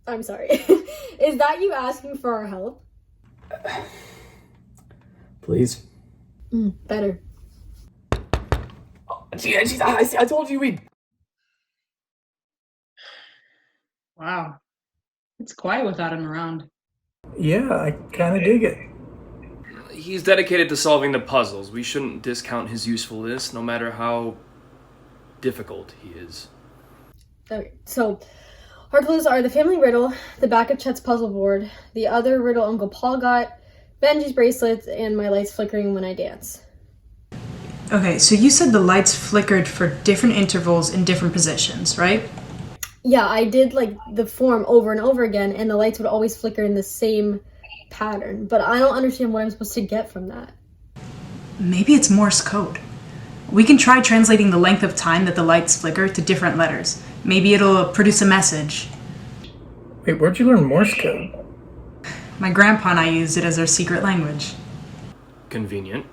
I'm sorry. Is that you asking for our help? Please? Better. Oh, geez, I told you we'd... Wow. It's quiet without him around. Yeah, I kind of dig it. He's dedicated to solving the puzzles. We shouldn't discount his usefulness, no matter how difficult he is. Okay, so our clues are the family riddle, the back of Chet's puzzle board, the other riddle Uncle Paul got, Benji's bracelets, and my lights flickering when I dance. Okay, so you said the lights flickered for different intervals in different positions, right? Yeah, I did like the form over and over again, and the lights would always flicker in the same pattern, but I don't understand what I'm supposed to get from that. Maybe it's Morse code. We can try translating the length of time that the lights flicker to different letters. Maybe it'll produce a message. Wait, where'd you learn Morse code? My grandpa and I used it as our secret language. Convenient.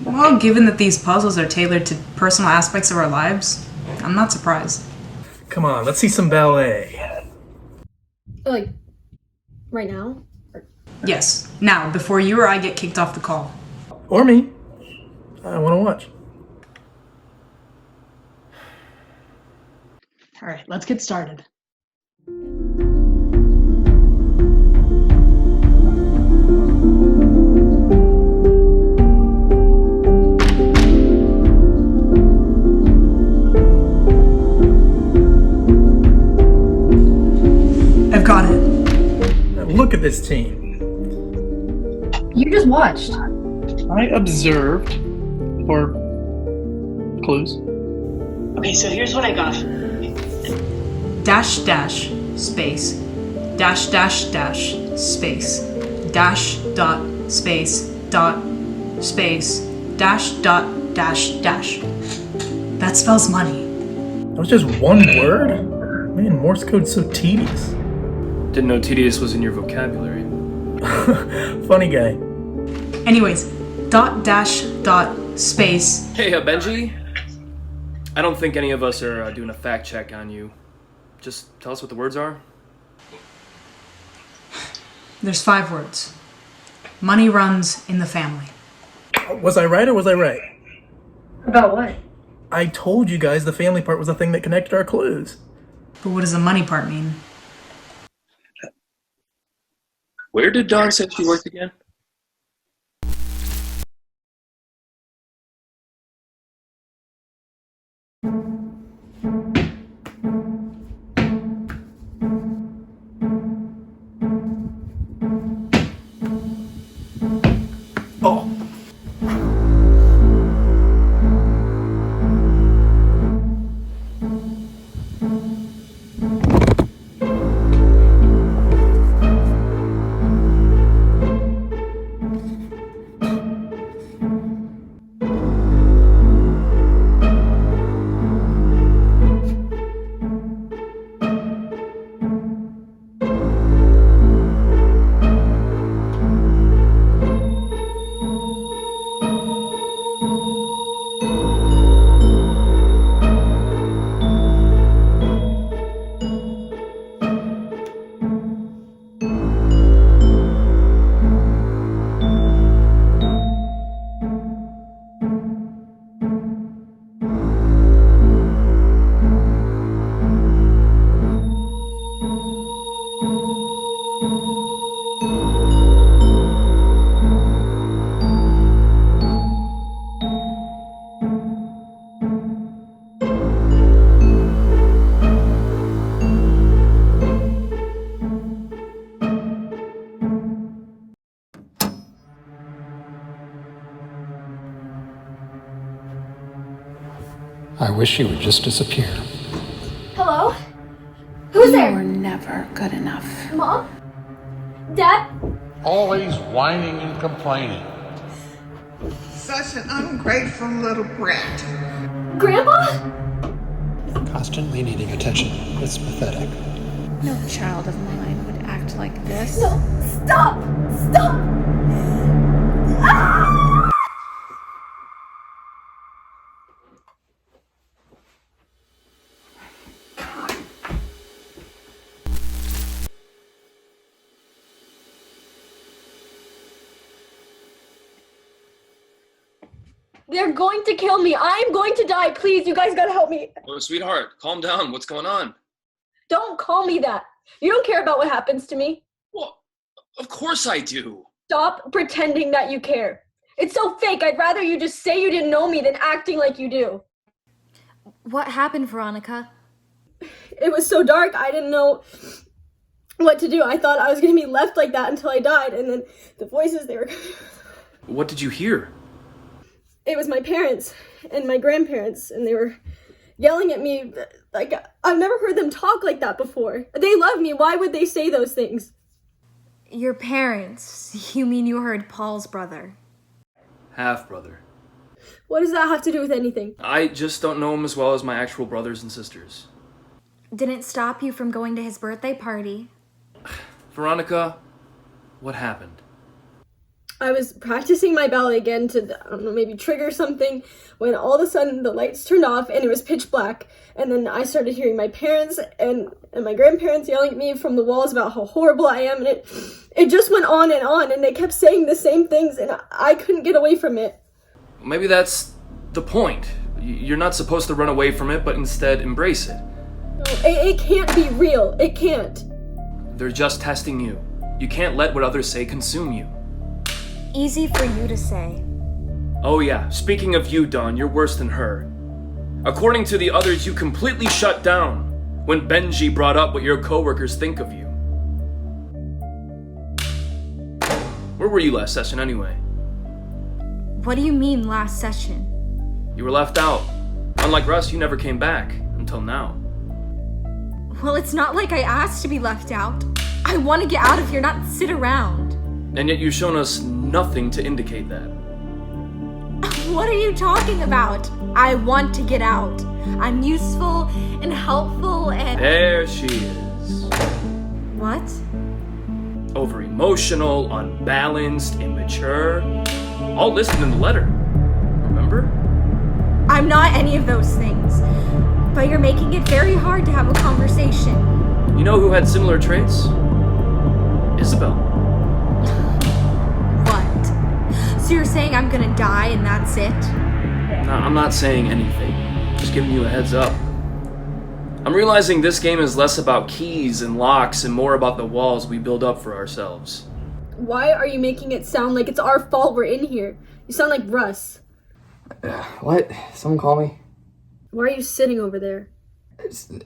Well, given that these puzzles are tailored to personal aspects of our lives, I'm not surprised. Come on, let's see some ballet. Like, right now? Yes, now, before you or I get kicked off the call. Or me. I want to watch. All right, let's get started. I've got it. Now look at this team. You just watched. I observed for clues. Okay, so here's what I got. Dash dash space dash dash dash space dash dot space dot space dash dot dash dash. That spells money. That was just one word? Man, Morse code's so tedious. Didn't know tedious was in your vocabulary. Funny guy. Anyways, dot dash dot space. Hey, Benji. I don't think any of us are doing a fact check on you. Just tell us what the words are. There's 5 words. Money runs in the family. Was I right or was I right? About what? I told you guys the family part was the thing that connected our clues. But what does the money part mean? Where did Dawn say she worked again? Oh. I wish she would just disappear. Hello? Who's there? You were never good enough. Mom? Dad? Always whining and complaining. Such an ungrateful little brat. Grandpa? Constantly needing attention. It's pathetic. No child of mine would act like this. No, stop! Stop! Ah! They're going to kill me. I'm going to die. Please, you guys gotta help me. Oh, sweetheart, calm down. What's going on? Don't call me that. You don't care about what happens to me. Well, of course I do. Stop pretending that you care. It's so fake. I'd rather you just say you didn't know me than acting like you do. What happened, Veronica? It was so dark, I didn't know what to do. I thought I was going to be left like that until I died, and then the voices, they were... What did you hear? It was my parents and my grandparents, and they were yelling at me. Like, I've never heard them talk like that before. They love me. Why would they say those things? Your parents? You mean you heard Paul's brother? Half-brother. What does that have to do with anything? I just don't know him as well as my actual brothers and sisters. Didn't stop you from going to his birthday party. Veronica, what happened? I was practicing my ballet again to, I don't know, maybe trigger something, when all of a sudden the lights turned off and it was pitch black. And then I started hearing my parents and my grandparents yelling at me from the walls about how horrible I am. And it just went on, and they kept saying the same things, and I couldn't get away from it. Maybe that's the point. You're not supposed to run away from it, but instead embrace it. No, it can't be real. It can't. They're just testing you. You can't let what others say consume you. Easy for you to say. Oh yeah, speaking of you, Dawn, you're worse than her. According to the others, you completely shut down when Benji brought up what your coworkers think of you. Where were you last session anyway? What do you mean last session? You were left out. Unlike Russ, you never came back, until now. Well, it's not like I asked to be left out. I want to get out of here, not sit around. And yet you've shown us nothing to indicate that. What are you talking about? I want to get out. I'm useful and helpful and... There she is. What? Over-emotional, unbalanced, immature. All listed in the letter. Remember? I'm not any of those things. But you're making it very hard to have a conversation. You know who had similar traits? Isabelle. So you're saying I'm gonna die and that's it? No, I'm not saying anything. Just giving you a heads up. I'm realizing this game is less about keys and locks and more about the walls we build up for ourselves. Why are you making it sound like it's our fault we're in here? You sound like Russ. What? Someone call me? Why are you sitting over there?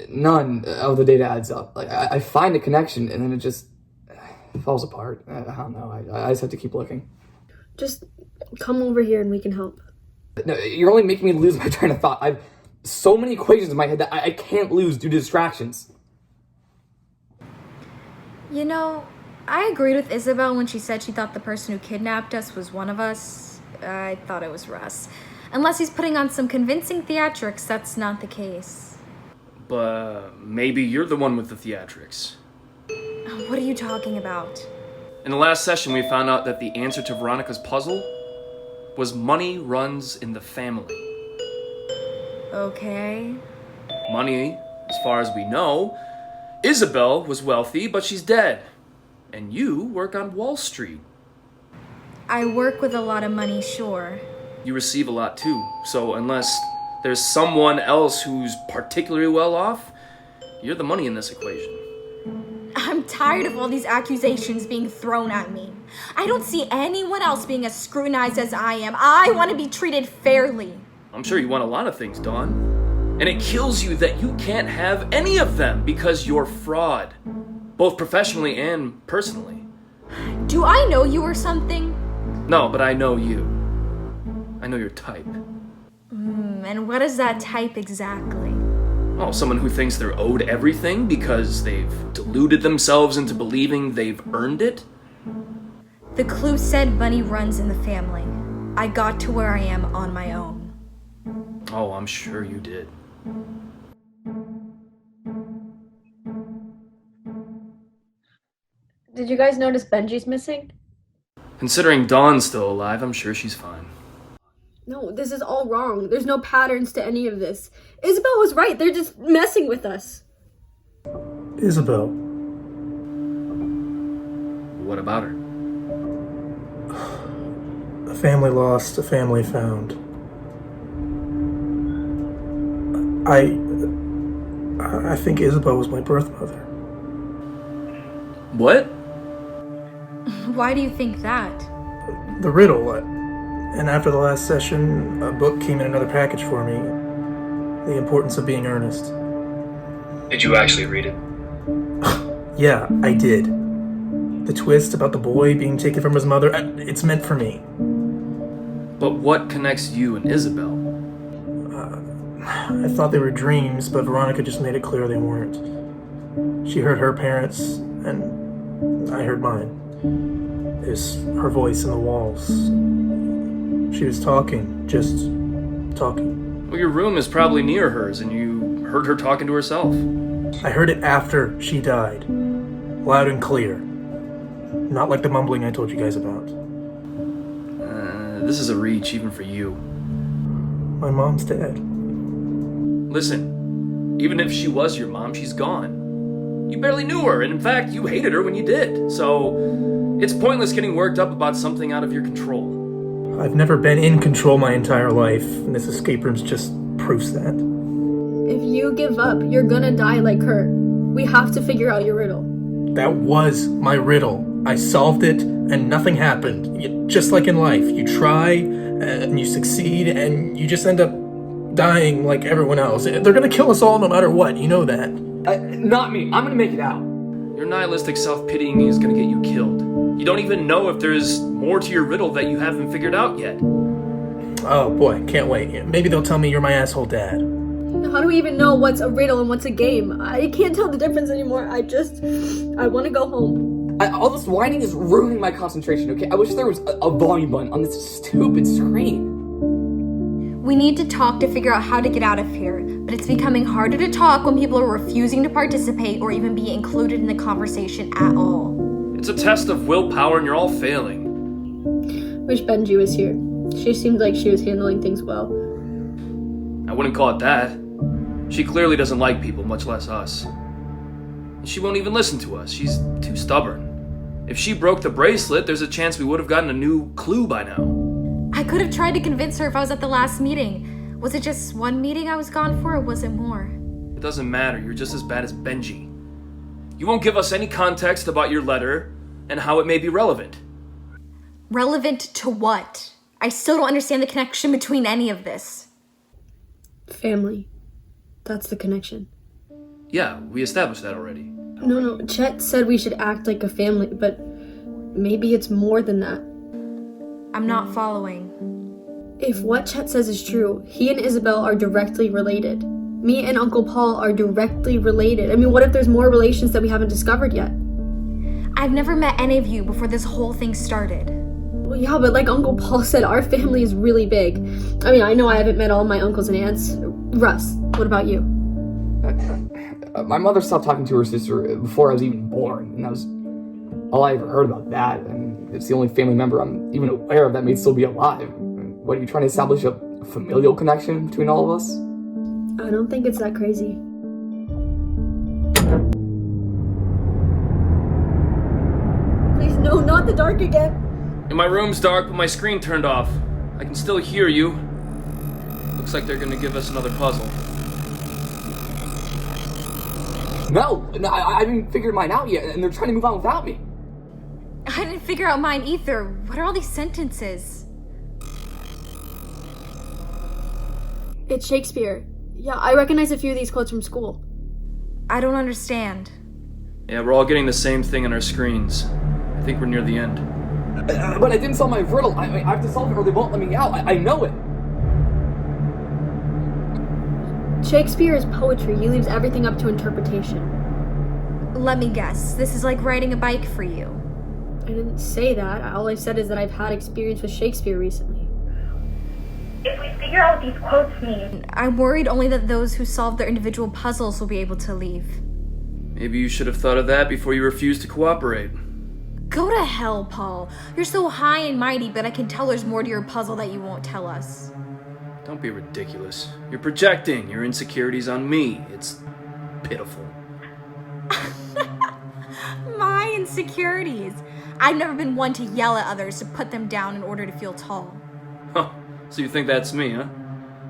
None of the data adds up. Like I find a connection and then it just falls apart. I don't know. I just have to keep looking. Just come over here and we can help. No, you're only making me lose my train of thought. I've so many equations in my head that I can't lose due to distractions. You know, I agreed with Isabelle when she said she thought the person who kidnapped us was one of us. I thought it was Russ. Unless he's putting on some convincing theatrics, that's not the case. But maybe you're the one with the theatrics. What are you talking about? In the last session, we found out that the answer to Veronica's puzzle was money runs in the family. Okay. Money, as far as we know, Isabelle was wealthy, but she's dead. And you work on Wall Street. I work with a lot of money, sure. You receive a lot too, so unless there's someone else who's particularly well off, you're the money in this equation. I'm tired of all these accusations being thrown at me. I don't see anyone else being as scrutinized as I am. I want to be treated fairly. I'm sure you want a lot of things, Dawn. And it kills you that you can't have any of them because you're fraud. Both professionally and personally. Do I know you or something? No, but I know you. I know your type. And what is that type exactly? Oh, someone who thinks they're owed everything because they've deluded themselves into believing they've earned it? The clue said money runs in the family. I got to where I am on my own. Oh, I'm sure you did. Did you guys notice Benji's missing? Considering Dawn's still alive, I'm sure she's fine. No, this is all wrong. There's no patterns to any of this. Isabelle was right. They're just messing with us. Isabelle. What about her? A family lost, a family found. I think Isabelle was my birth mother. What? Why do you think that? The riddle. And after the last session, a book came in another package for me. The Importance of Being Earnest. Did you actually read it? Yeah, I did. The twist about the boy being taken from his mother, it's meant for me. But what connects you and Isabelle? I thought they were dreams, but Veronica just made it clear they weren't. She heard her parents, and I heard mine. There's her voice in the walls. She was talking. Just talking. Well, your room is probably near hers, and you heard her talking to herself. I heard it after she died. Loud and clear. Not like the mumbling I told you guys about. This is a reach, even for you. My mom's dead. Listen, even if she was your mom, she's gone. You barely knew her, and in fact, you hated her when you did. So, it's pointless getting worked up about something out of your control. I've never been in control my entire life, and this escape room's just proves that. If you give up, you're gonna die like her. We have to figure out your riddle. That was my riddle. I solved it, and nothing happened. Just like in life, you try, and you succeed, and you just end up dying like everyone else. They're gonna kill us all no matter what, you know that. Not me. I'm gonna make it out. Your nihilistic self-pitying is gonna get you killed. You don't even know if there's more to your riddle that you haven't figured out yet. Oh boy, can't wait. Maybe they'll tell me you're my asshole dad. How do we even know what's a riddle and what's a game? I can't tell the difference anymore. I want to go home. All this whining is ruining my concentration, okay? I wish there was a volume button on this stupid screen. We need to talk to figure out how to get out of here, but it's becoming harder to talk when people are refusing to participate or even be included in the conversation at all. It's a test of willpower and you're all failing. Wish Benji was here. She seemed like she was handling things well. I wouldn't call it that. She clearly doesn't like people, much less us. And she won't even listen to us. She's too stubborn. If she broke the bracelet, there's a chance we would have gotten a new clue by now. I could have tried to convince her if I was at the last meeting. Was it just one meeting I was gone for, or was it more? It doesn't matter. You're just as bad as Benji. You won't give us any context about your letter and how it may be relevant. Relevant to what? I still don't understand the connection between any of this. Family. That's the connection. Yeah, we established that already. No, Chet said we should act like a family, but maybe it's more than that. I'm not following. If what Chet says is true, he and Isabelle are directly related. Me and Uncle Paul are directly related. I mean, what if there's more relations that we haven't discovered yet? I've never met any of you before this whole thing started. Well, yeah, but like Uncle Paul said, our family is really big. I mean, I know I haven't met all my uncles and aunts. Russ, what about you? My mother stopped talking to her sister before I was even born, and that was all I ever heard about that. And it's the only family member I'm even aware of that may still be alive. What, are you trying to establish a familial connection between all of us? I don't think it's that crazy. Please, no, not the dark again. And my room's dark, but my screen turned off. I can still hear you. Looks like they're gonna give us another puzzle. No, I haven't figured mine out yet, and they're trying to move on without me. I didn't figure out mine either. What are all these sentences? It's Shakespeare. Yeah, I recognize a few of these quotes from school. I don't understand. Yeah, we're all getting the same thing on our screens. I think we're near the end. But I didn't solve my riddle. I have to solve it or they won't let me out. I know it. Shakespeare is poetry. He leaves everything up to interpretation. Let me guess. This is like riding a bike for you. I didn't say that. All I said is that I've had experience with Shakespeare recently. If we figure out what these quotes mean... I'm worried only that those who solve their individual puzzles will be able to leave. Maybe you should have thought of that before you refused to cooperate. Go to hell, Paul. You're so high and mighty, but I can tell there's more to your puzzle that you won't tell us. Don't be ridiculous. You're projecting your insecurities on me. It's pitiful. My insecurities. I've never been one to yell at others to put them down in order to feel tall. Huh. So you think that's me, huh?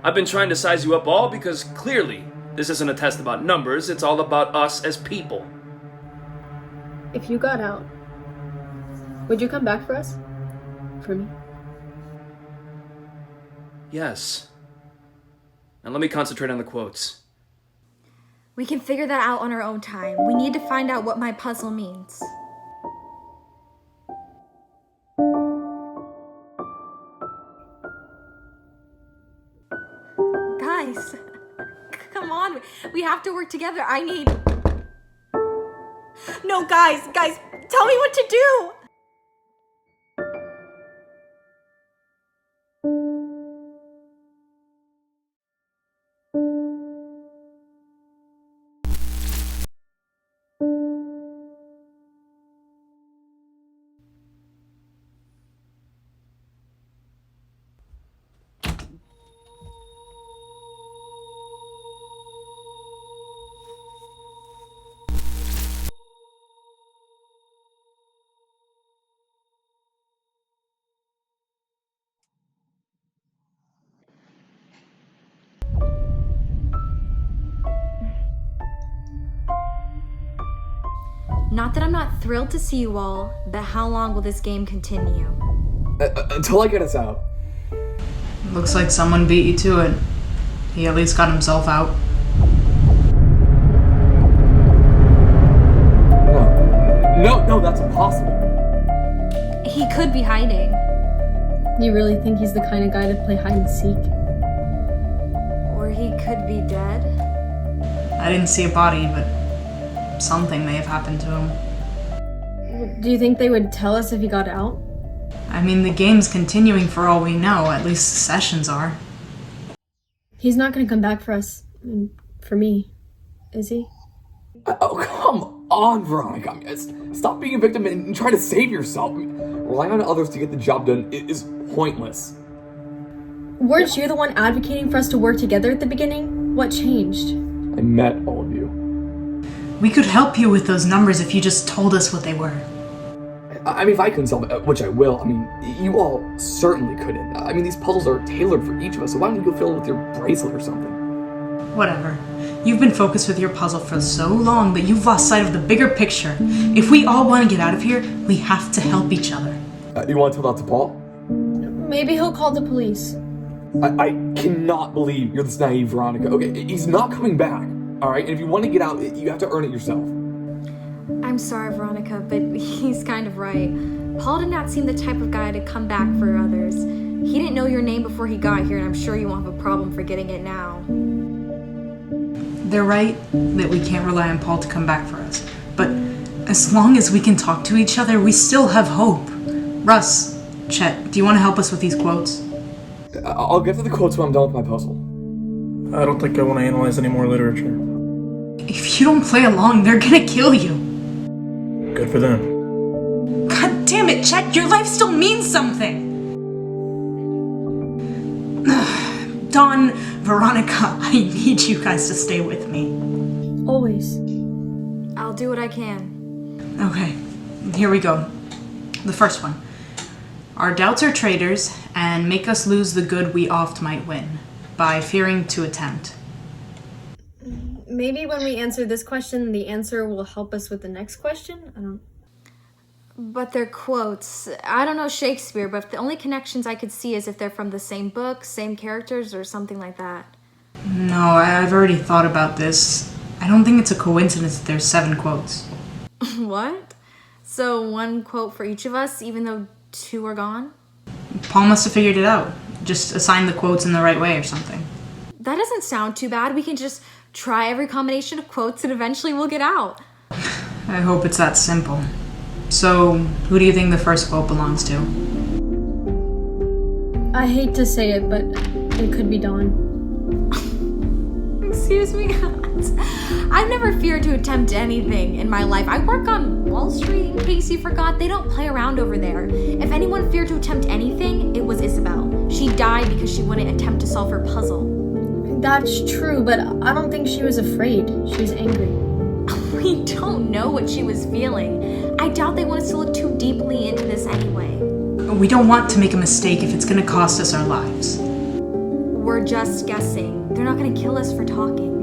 I've been trying to size you up all because clearly this isn't a test about numbers, it's all about us as people. If you got out, would you come back for us? For me? Yes. Now let me concentrate on the quotes. We can figure that out on our own time. We need to find out what my puzzle means. Guys, come on. We have to work together. I need... No, guys, tell me what to do! Not that I'm not thrilled to see you all, but how long will this game continue? Until I get us out. Looks like someone beat you to it. He at least got himself out. No, that's impossible. He could be hiding. You really think he's the kind of guy to play hide and seek? Or he could be dead? I didn't see a body, but something may have happened to him. Do you think they would tell us if he got out? I mean, the game's continuing for all we know, at least the sessions are. He's not gonna come back for us. For me. Is he? Oh, come on, Veronica. Stop being a victim and try to save yourself. Relying on others to get the job done is pointless. Weren't you the one advocating for us to work together at the beginning? What changed? I met all of you. We could help you with those numbers if you just told us what they were. I mean, if I couldn't solve it, which I will, I mean, you all certainly couldn't. I mean, these puzzles are tailored for each of us, so why don't you go fill it with your bracelet or something? Whatever. You've been focused with your puzzle for so long that you've lost sight of the bigger picture. If we all want to get out of here, we have to help each other. You want to tell that to Paul? Maybe he'll call the police. I cannot believe you're this naive, Veronica. Okay, he's not coming back, alright? And if you want to get out, you have to earn it yourself. I'm sorry, Veronica, but he's kind of right. Paul did not seem the type of guy to come back for others. He didn't know your name before he got here, and I'm sure you won't have a problem forgetting it now. They're right that we can't rely on Paul to come back for us. But as long as we can talk to each other, we still have hope. Russ, Chet, do you want to help us with these quotes? I'll get to the quotes when I'm done with my puzzle. I don't think I want to analyze any more literature. If you don't play along, they're gonna kill you. Good for them. God damn it, Chet, your life still means something. Dawn, Veronica, I need you guys to stay with me. Always. I'll do what I can. Okay, here we go. The first one. Our doubts are traitors and make us lose the good we oft might win by fearing to attempt. Maybe when we answer this question, the answer will help us with the next question? But they're quotes. I don't know Shakespeare, but the only connections I could see is if they're from the same book, same characters, or something like that. No, I've already thought about this. I don't think it's a coincidence that there's 7 quotes. What? So 1 quote for each of us, even though 2 are gone? Paul must have figured it out. Just assign the quotes in the right way or something. That doesn't sound too bad. We can just try every combination of quotes and eventually we'll get out. I hope it's that simple. So, who do you think the first quote belongs to? I hate to say it, but it could be Dawn. Excuse me? I've never feared to attempt anything in my life. I work on Wall Street, in case you forgot. They don't play around over there. If anyone feared to attempt anything, it was Isabelle. She died because she wouldn't attempt to solve her puzzle. That's true, but I don't think she was afraid. She was angry. We don't know what she was feeling. I doubt they want us to look too deeply into this anyway. We don't want to make a mistake if it's gonna cost us our lives. We're just guessing. They're not gonna kill us for talking.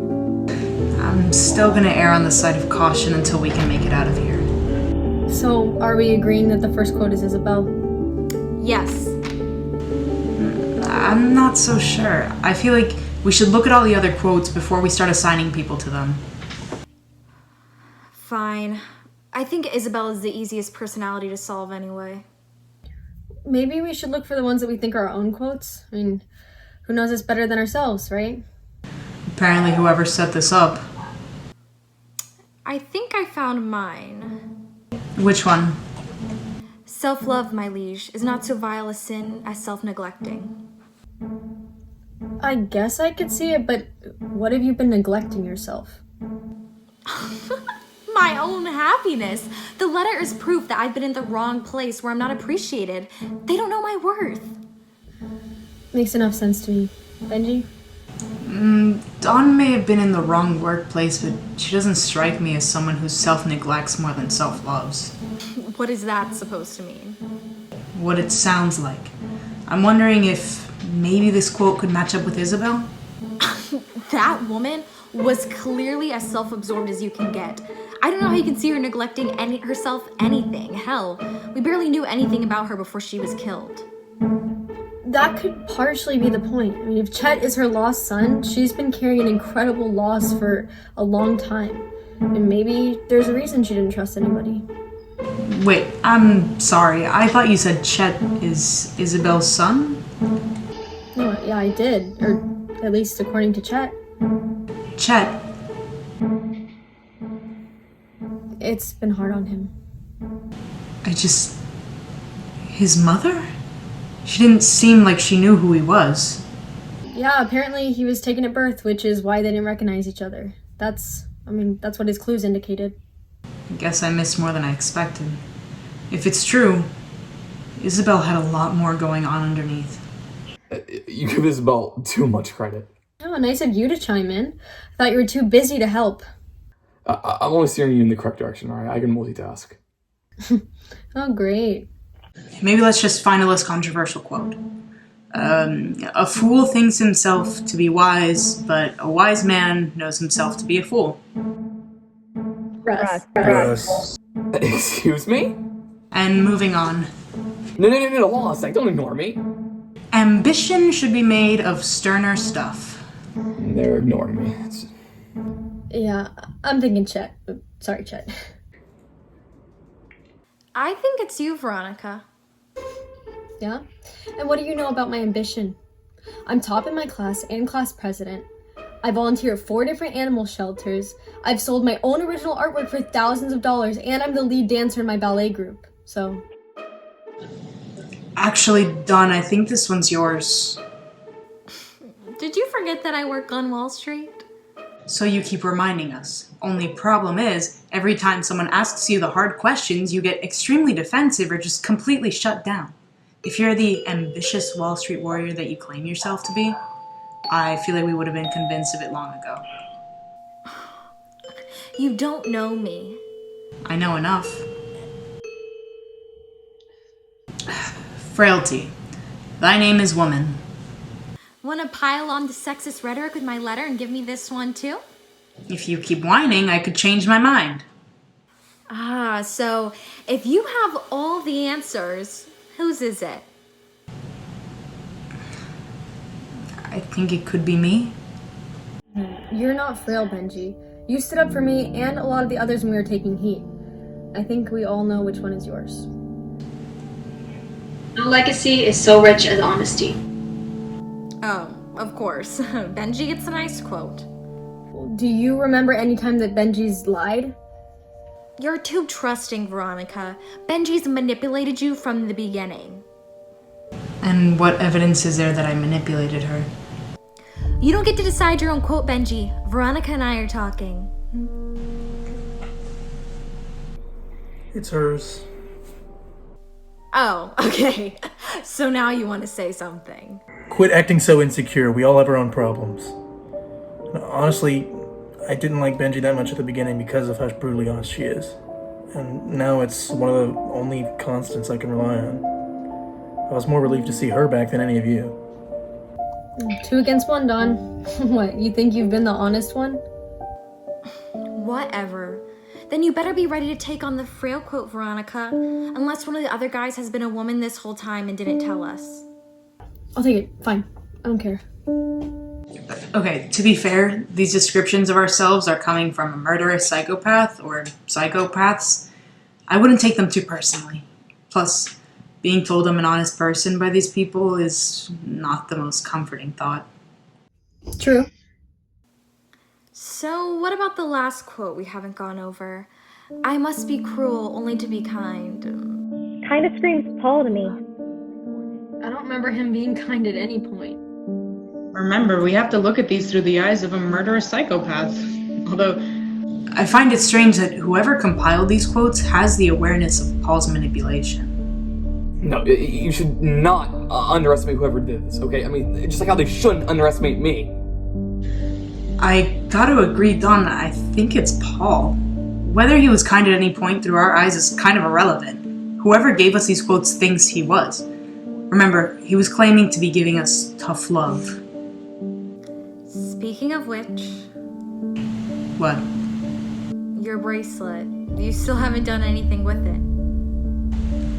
I'm still gonna err on the side of caution until we can make it out of here. So, are we agreeing that the first quote is Isabelle? Yes. I'm not so sure. I feel like we should look at all the other quotes before we start assigning people to them. Fine. I think Isabelle is the easiest personality to solve anyway. Maybe we should look for the ones that we think are our own quotes. I mean, who knows us better than ourselves, right? Apparently whoever set this up. I think I found mine. Which one? Self-love, my liege, is not so vile a sin as self-neglecting. I guess I could see it, but what have you been neglecting yourself? My own happiness. The letter is proof that I've been in the wrong place where I'm not appreciated. They don't know my worth. Makes enough sense to me. Benji? Dawn may have been in the wrong workplace, but she doesn't strike me as someone who self-neglects more than self-loves. What is that supposed to mean? What it sounds like. I'm wondering if maybe this quote could match up with Isabelle? That woman was clearly as self-absorbed as you can get. I don't know how you can see her neglecting herself anything. Hell, we barely knew anything about her before she was killed. That could partially be the point. I mean, if Chet is her lost son, she's been carrying an incredible loss for a long time. And maybe there's a reason she didn't trust anybody. Wait, I'm sorry. I thought you said Chet is Isabelle's son? No, yeah, I did. Or at least according to Chet. Chet. It's been hard on him. His mother? She didn't seem like she knew who he was. Yeah, apparently he was taken at birth, which is why they didn't recognize each other. That's what his clues indicated. I guess I missed more than I expected. If it's true, Isabelle had a lot more going on underneath. You give Isabelle too much credit. Oh, nice of you to chime in. I thought you were too busy to help. I'm only steering you in the correct direction, alright? I can multitask. Oh, great. Maybe let's just find a less controversial quote. A fool thinks himself to be wise, but a wise man knows himself to be a fool. Russ. Excuse me? And moving on. No, lost. Don't ignore me. Ambition should be made of sterner stuff. They're ignoring me. Yeah, I'm thinking Chet. Sorry, Chet. I think it's you, Veronica. Yeah? And what do you know about my ambition? I'm top in my class and class president. I volunteer at 4 different animal shelters. I've sold my own original artwork for thousands of dollars, and I'm the lead dancer in my ballet group. So... Actually, Dawn, I think this one's yours. Did you forget that I work on Wall Street? So you keep reminding us. Only problem is, every time someone asks you the hard questions, you get extremely defensive or just completely shut down. If you're the ambitious Wall Street warrior that you claim yourself to be, I feel like we would have been convinced of it long ago. You don't know me. I know enough. Frailty. Thy name is woman. Want to pile on the sexist rhetoric with my letter and give me this one too? If you keep whining, I could change my mind. Ah, so if you have all the answers, whose is it? I think it could be me. You're not frail, Benji. You stood up for me and a lot of the others when we were taking heat. I think we all know which one is yours. No legacy is so rich as honesty. Oh, of course. Benji gets a nice quote. Do you remember any time that Benji's lied? You're too trusting, Veronica. Benji's manipulated you from the beginning. And what evidence is there that I manipulated her? You don't get to decide your own quote, Benji. Veronica and I are talking. It's hers. Oh, okay. So now you want to say something. Quit acting so insecure. We all have our own problems. Honestly, I didn't like Benji that much at the beginning because of how brutally honest she is. And now it's one of the only constants I can rely on. I was more relieved to see her back than any of you. 2 against 1, Don. What, you think you've been the honest one? Whatever. Then you better be ready to take on the frail quote, Veronica. Unless one of the other guys has been a woman this whole time and didn't tell us. I'll take it. Fine. I don't care. Okay, to be fair, these descriptions of ourselves are coming from a murderous psychopath or psychopaths. I wouldn't take them too personally. Plus, being told I'm an honest person by these people is not the most comforting thought. True. So, what about the last quote we haven't gone over? I must be cruel only to be kind. Kind of screams Paul to me. I don't remember him being kind at any point. Remember, we have to look at these through the eyes of a murderous psychopath. Although, I find it strange that whoever compiled these quotes has the awareness of Paul's manipulation. No, you should not underestimate whoever did this, okay? I mean, just like how they shouldn't underestimate me. I gotta agree, Don, I think it's Paul. Whether he was kind at any point through our eyes is kind of irrelevant. Whoever gave us these quotes thinks he was. Remember, he was claiming to be giving us tough love. Speaking of which... What? Your bracelet. You still haven't done anything with it.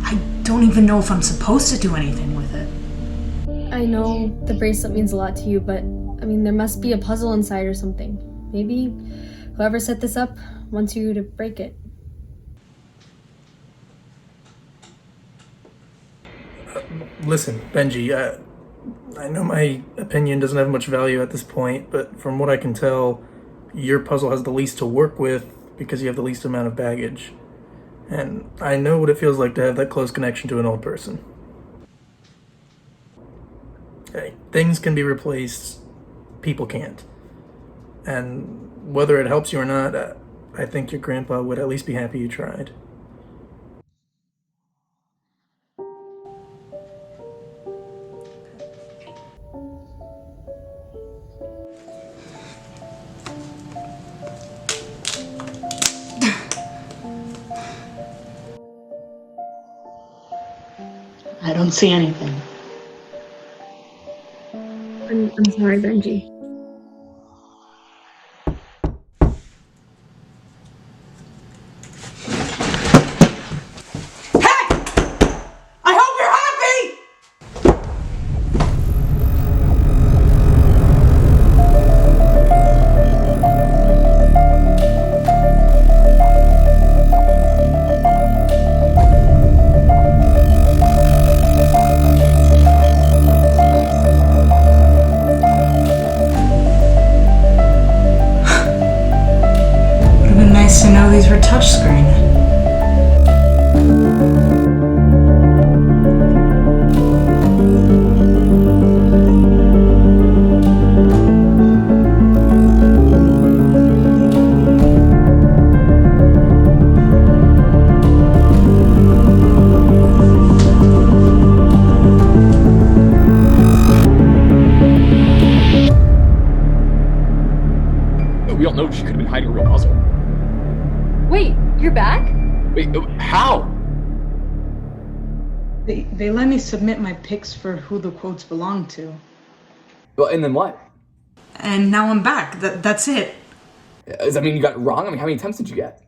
I don't even know if I'm supposed to do anything with it. I know the bracelet means a lot to you, but I mean, there must be a puzzle inside or something. Maybe whoever set this up wants you to break it. Listen, Benji, I know my opinion doesn't have much value at this point, but from what I can tell, your puzzle has the least to work with because you have the least amount of baggage. And I know what it feels like to have that close connection to an old person. Okay, things can be replaced, people can't. And whether it helps you or not, I think your grandpa would at least be happy you tried. I don't see anything. I'm sorry, Benji. To know these were touchscreen. We all know she could have been hiding a real puzzle. Wait, you're back? Wait, how? They let me submit my picks for who the quotes belong to. Well, and then what? And now I'm back. That's it. Does that mean you got it wrong? I mean, how many attempts did you get?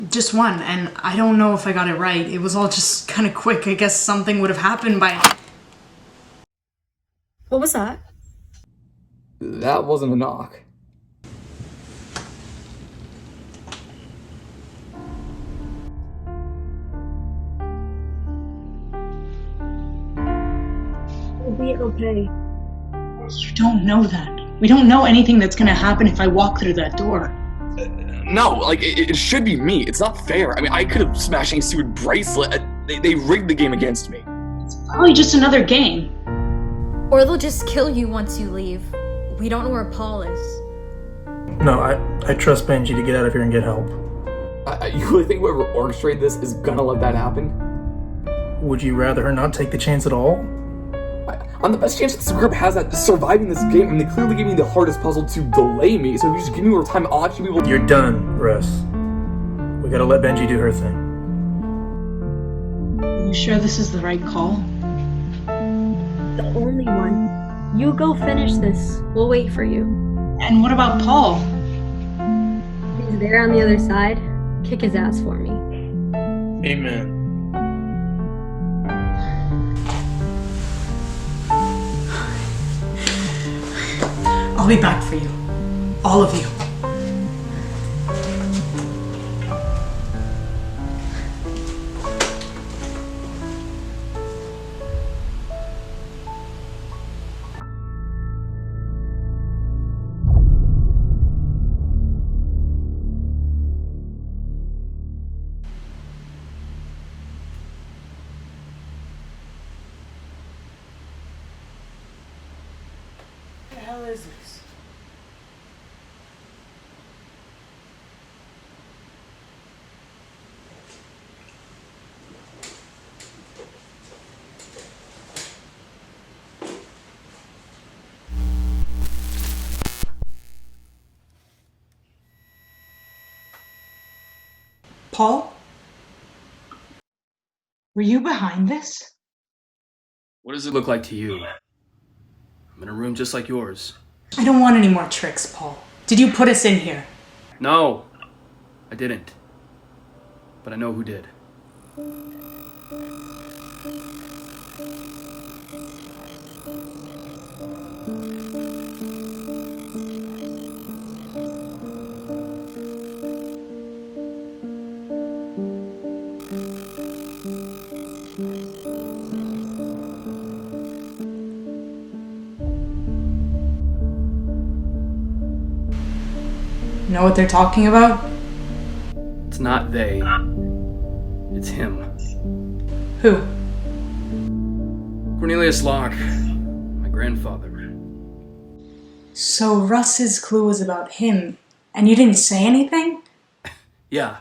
Just one, and I don't know if I got it right. It was all just kind of quick. I guess something would have happened by... What was that? That wasn't a knock. It'll be okay. You don't know that. We don't know anything that's gonna happen if I walk through that door. No, like, it should be me. It's not fair. I mean, I could have smashed a stupid bracelet. They rigged the game against me. It's probably just another game. Or they'll just kill you once you leave. We don't know where Paul is. No, I trust Benji to get out of here and get help. You really think whoever orchestrated this is gonna let that happen? Would you rather her not take the chance at all? I'm the best chance that this group has at surviving this game, and they clearly gave me the hardest puzzle to delay me, so if you just give me more time, I'll actually be able to— You're done, Russ. We gotta let Benji do her thing. You sure this is the right call? The only one. You go finish this. We'll wait for you. And what about Paul? He's there on the other side. Kick his ass for me. Amen. I'll be back for you. All of you. What the hell is this? Paul? Were you behind this? What does it look like to you? I'm in a room just like yours. I don't want any more tricks, Paul. Did you put us in here? No. I didn't. But I know who did. Know what they're talking about? It's not they. It's him. Who? Cornelius Locke. My grandfather. So Russ's clue was about him, and you didn't say anything? Yeah.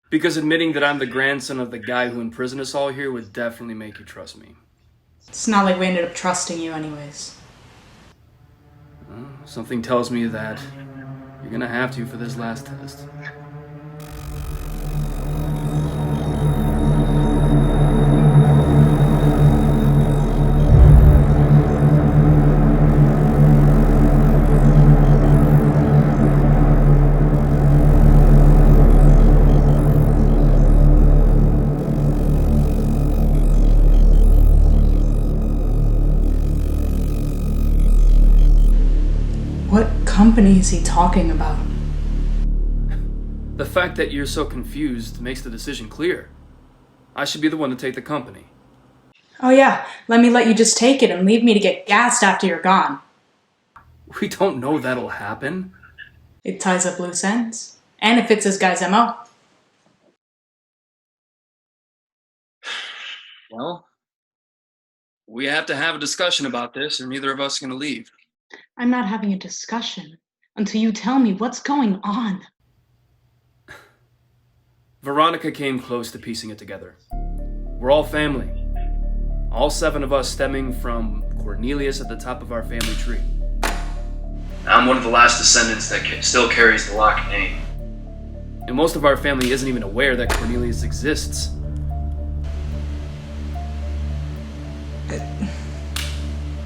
Because admitting that I'm the grandson of the guy who imprisoned us all here would definitely make you trust me. It's not like we ended up trusting you anyways. Something tells me that you're gonna have to for this last test. What company is he talking about? The fact that you're so confused makes the decision clear. I should be the one to take the company. Oh yeah, let you just take it and leave me to get gassed after you're gone. We don't know that'll happen. It ties up loose ends. And it fits this guy's MO. Well, we have to have a discussion about this or neither of us are gonna leave. I'm not having a discussion until you tell me what's going on. Veronica came close to piecing it together. We're all family. All 7 of us stemming from Cornelius at the top of our family tree. I'm one of the last descendants that still carries the Locke name. And most of our family isn't even aware that Cornelius exists.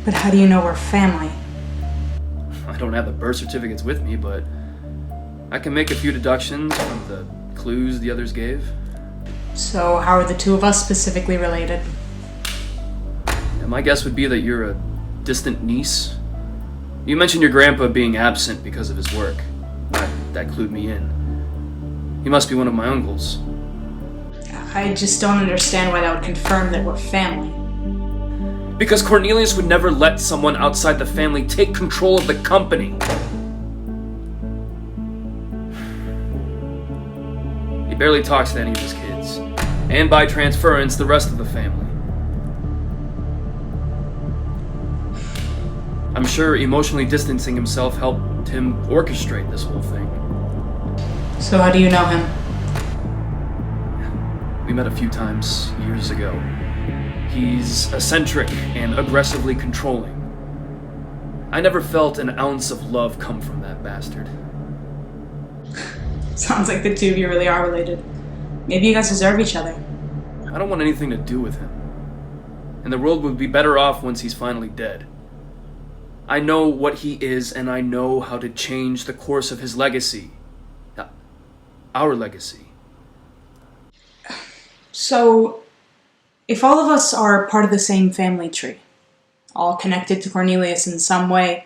But how do you know we're family? I don't have the birth certificates with me, but I can make a few deductions from the clues the others gave. So how are the 2 of us specifically related? And my guess would be that you're a distant niece. You mentioned your grandpa being absent because of his work. That clued me in. He must be one of my uncles. I just don't understand why that would confirm that we're family. Because Cornelius would never let someone outside the family take control of the company. He barely talks to any of his kids, and by transference, the rest of the family. I'm sure emotionally distancing himself helped him orchestrate this whole thing. So how do you know him? We met a few times years ago. He's eccentric and aggressively controlling. I never felt an ounce of love come from that bastard. Sounds like the 2 of you really are related. Maybe you guys deserve each other. I don't want anything to do with him. And the world would be better off once he's finally dead. I know what he is, and I know how to change the course of his legacy. Our legacy. So, if all of us are part of the same family tree, all connected to Cornelius in some way,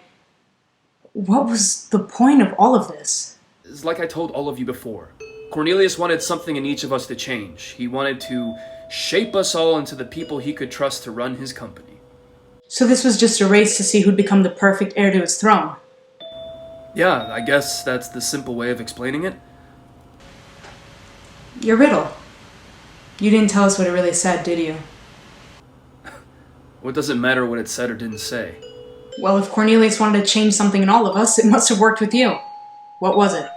what was the point of all of this? It's like I told all of you before. Cornelius wanted something in each of us to change. He wanted to shape us all into the people he could trust to run his company. So this was just a race to see who'd become the perfect heir to his throne? Yeah, I guess that's the simple way of explaining it. Your riddle. You didn't tell us what it really said, did you? What does it matter what it said or didn't say? Well, if Cornelius wanted to change something in all of us, it must have worked with you. What was it?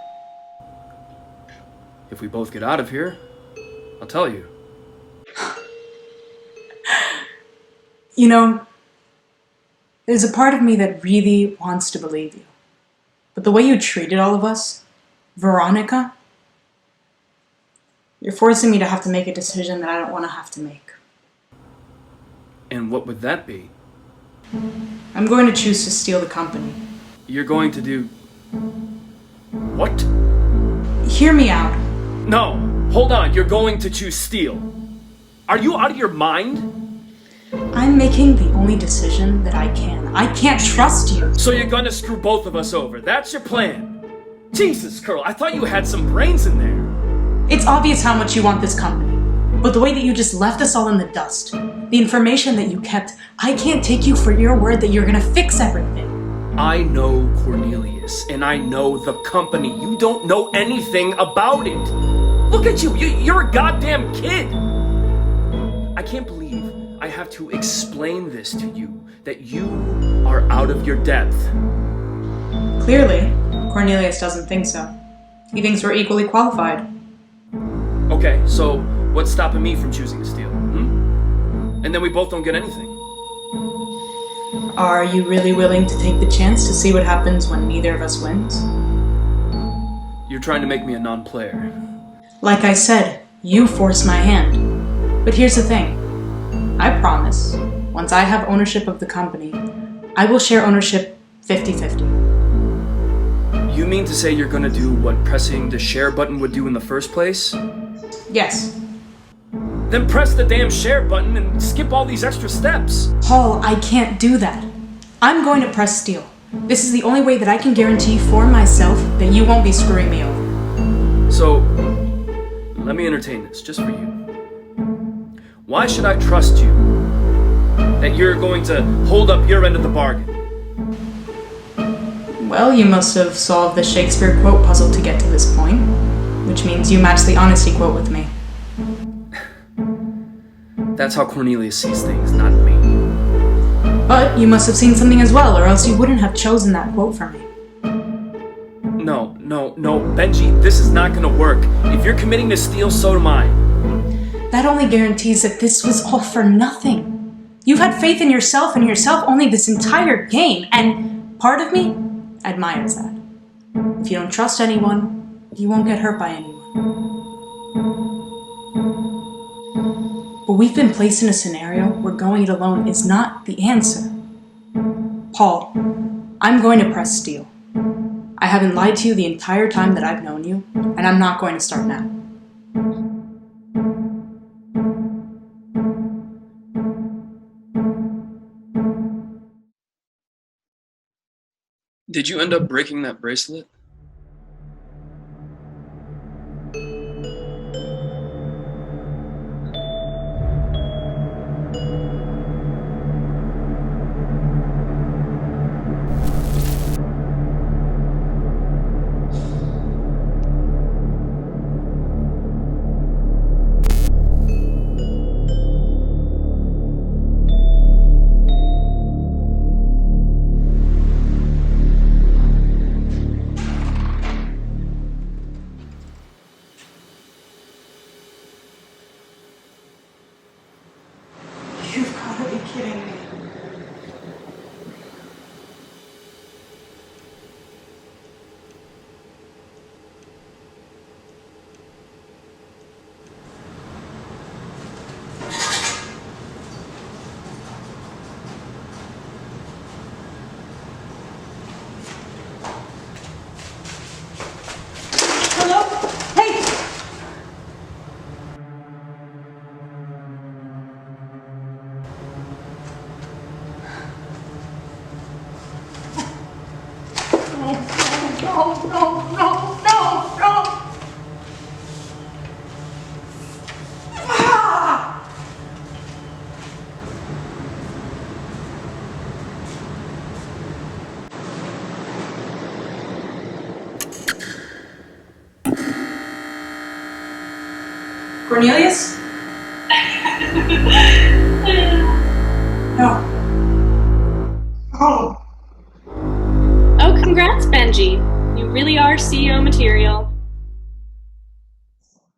If we both get out of here, I'll tell you. You know, there's a part of me that really wants to believe you. But the way you treated all of us, Veronica, you're forcing me to have to make a decision that I don't want to have to make. And what would that be? I'm going to choose to steal the company. You're going to do... what? Hear me out. No, hold on, you're going to choose steal. Are you out of your mind? I'm making the only decision that I can. I can't trust you. So you're gonna screw both of us over, that's your plan? Jesus, Curl, I thought you had some brains in there. It's obvious how much you want this company. But the way that you just left us all in the dust, the information that you kept, I can't take you for your word that you're gonna fix everything. I know Cornelius, and I know the company. You don't know anything about it. Look at you, you're a goddamn kid. I can't believe I have to explain this to you, that you are out of your depth. Clearly, Cornelius doesn't think so. He thinks we're equally qualified. Okay, so what's stopping me from choosing to steal? And then we both don't get anything. Are you really willing to take the chance to see what happens when neither of us wins? You're trying to make me a non-player. Like I said, you forced my hand. But here's the thing. I promise, once I have ownership of the company, I will share ownership 50-50. You mean to say you're gonna do what pressing the share button would do in the first place? Yes. Then press the damn share button and skip all these extra steps. Paul, I can't do that. I'm going to press steal. This is the only way that I can guarantee for myself that you won't be screwing me over. So, let me entertain this, just for you. Why should I trust you? That you're going to hold up your end of the bargain? Well, you must have solved the Shakespeare quote puzzle to get to this point, which means you match the honesty quote with me. That's how Cornelius sees things, not me. But you must have seen something as well, or else you wouldn't have chosen that quote for me. No, Benji, this is not gonna work. If you're committing to steal, so am I. That only guarantees that this was all for nothing. You've had faith in yourself and yourself only this entire game, and part of me admires that. If you don't trust anyone, you won't get hurt by anyone. But we've been placed in a scenario where going it alone is not the answer. Paul, I'm going to press steal. I haven't lied to you the entire time that I've known you, and I'm not going to start now. Did you end up breaking that bracelet? You've got to be kidding me. Hello? Hey! No! Ah! Cornelius? No. Oh. Oh, congrats, Benji. You really are CEO material.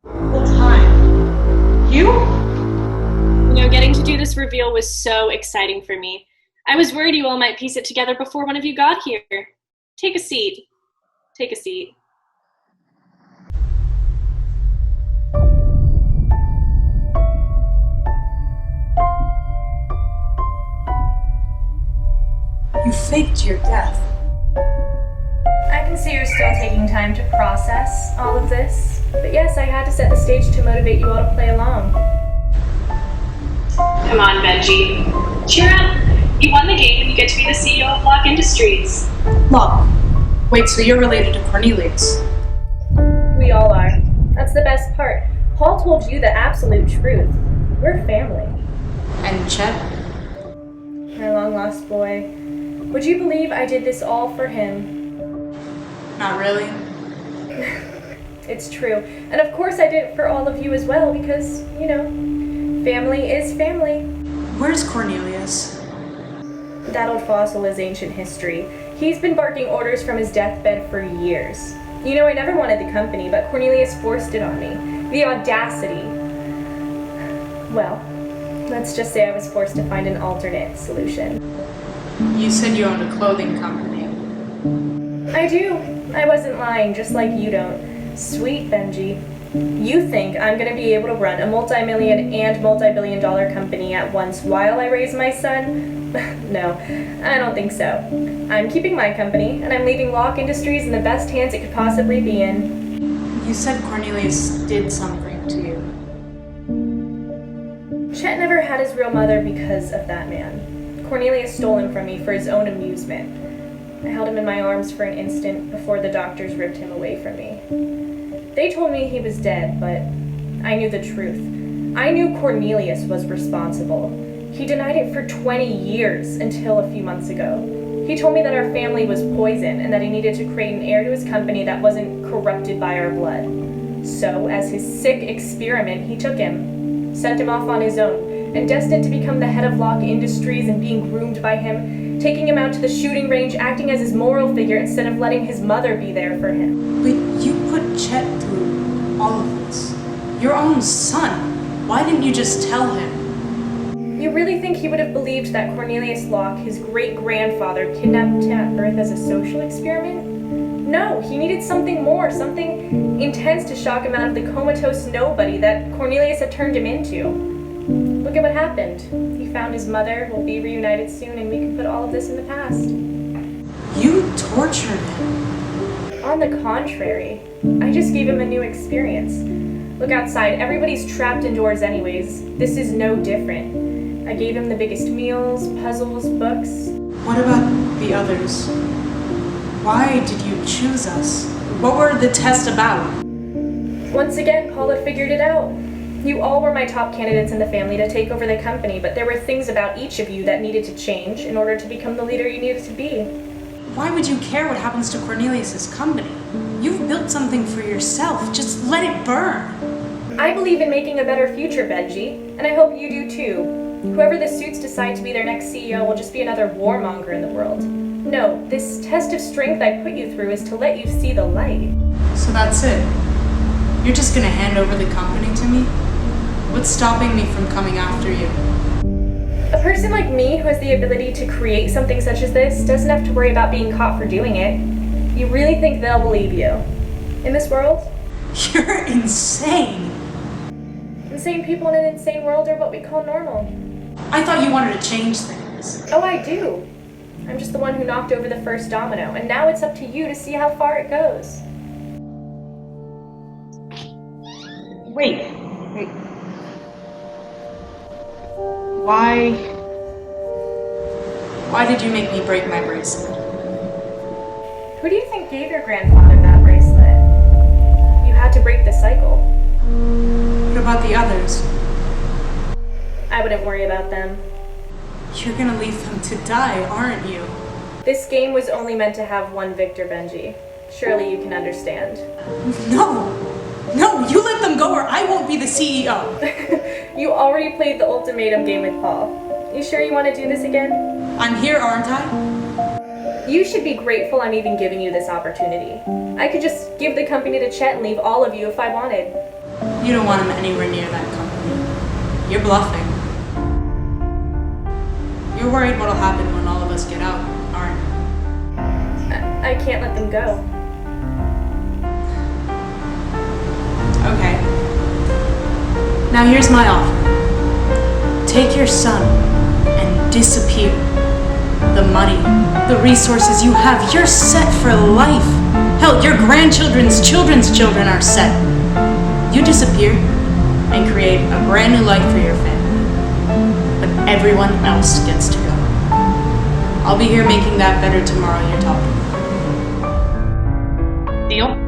Full time. You? You know, getting to do this reveal was so exciting for me. I was worried you all might piece it together before one of you got here. Take a seat. Take a seat. You faked your death. I can see you're still taking time to process all of this. But yes, I had to set the stage to motivate you all to play along. Come on, Benji. Cheer up. You won the game and you get to be the CEO of Locke Industries. Locke. Wait, so you're related to Cornelius? We all are. That's the best part. Paul told you the absolute truth. We're family. And Chet? My long-lost boy. Would you believe I did this all for him? Not really. It's true. And of course I did it for all of you as well because, you know, family is family. Where's Cornelius? That old fossil is ancient history. He's been barking orders from his deathbed for years. You know, I never wanted the company, but Cornelius forced it on me. The audacity. Well, let's just say I was forced to find an alternate solution. You said you owned a clothing company. I do. I wasn't lying, just like you don't. Sweet Benji. You think I'm gonna be able to run a multi-million and multi-billion-dollar company at once while I raise my son? No, I don't think so. I'm keeping my company, and I'm leaving Locke Industries in the best hands it could possibly be in. You said Cornelius did something to you. Chet never had his real mother because of that man. Cornelius stole him from me for his own amusement. I held him in my arms for an instant before the doctors ripped him away from me. They told me he was dead, but I knew the truth. I knew Cornelius was responsible. He denied it for 20 years until a few months ago. He told me that our family was poison and that he needed to create an heir to his company that wasn't corrupted by our blood. So, as his sick experiment, he took him, sent him off on his own, and destined to become the head of Locke Industries and being groomed by him, taking him out to the shooting range, acting as his moral figure instead of letting his mother be there for him. But you put Chet through all of this. Your own son. Why didn't you just tell him? You really think he would have believed that Cornelius Locke, his great-grandfather, kidnapped him at birth as a social experiment? No, he needed something more, something intense to shock him out of the comatose nobody that Cornelius had turned him into. Look at what happened. He found his mother, will be reunited soon, and we can put all of this in the past. You tortured him. On the contrary, I just gave him a new experience. Look outside, everybody's trapped indoors anyways. This is no different. I gave him the biggest meals, puzzles, books. What about the others? Why did you choose us? What were the tests about? Once again, Paul had figured it out. You all were my top candidates in the family to take over the company, but there were things about each of you that needed to change in order to become the leader you needed to be. Why would you care what happens to Cornelius's company? You've built something for yourself. Just let it burn. I believe in making a better future, Benji, and I hope you do too. Whoever the suits decide to be their next CEO will just be another warmonger in the world. No, this test of strength I put you through is to let you see the light. So that's it? You're just gonna hand over the company to me? What's stopping me from coming after you? A person like me who has the ability to create something such as this doesn't have to worry about being caught for doing it. You really think they'll believe you? In this world? You're insane! Insane people in an insane world are what we call normal. I thought you wanted to change things. Oh, I do. I'm just the one who knocked over the first domino, and now it's up to you to see how far it goes. Wait. Why did you make me break my bracelet? Who do you think gave your grandfather that bracelet? You had to break the cycle. What about the others? I wouldn't worry about them. You're gonna leave them to die, aren't you? This game was only meant to have one victor, Benji. Surely you can understand. No, you let them go or I won't be the CEO. You already played the ultimatum game with Paul. You sure you want to do this again? I'm here, aren't I? You should be grateful I'm even giving you this opportunity. I could just give the company to Chet and leave all of you if I wanted. You don't want him anywhere near that company. You're bluffing. You're worried what'll happen when all of us get out, aren't you? I can't let them go. Okay. Now here's my offer. Take your son and disappear. The money, the resources you have, you're set for life. Hell, your grandchildren's children's children are set. You disappear and create a brand new life for your family. But everyone else gets to go. I'll be here making that better tomorrow you're talking about. Deal?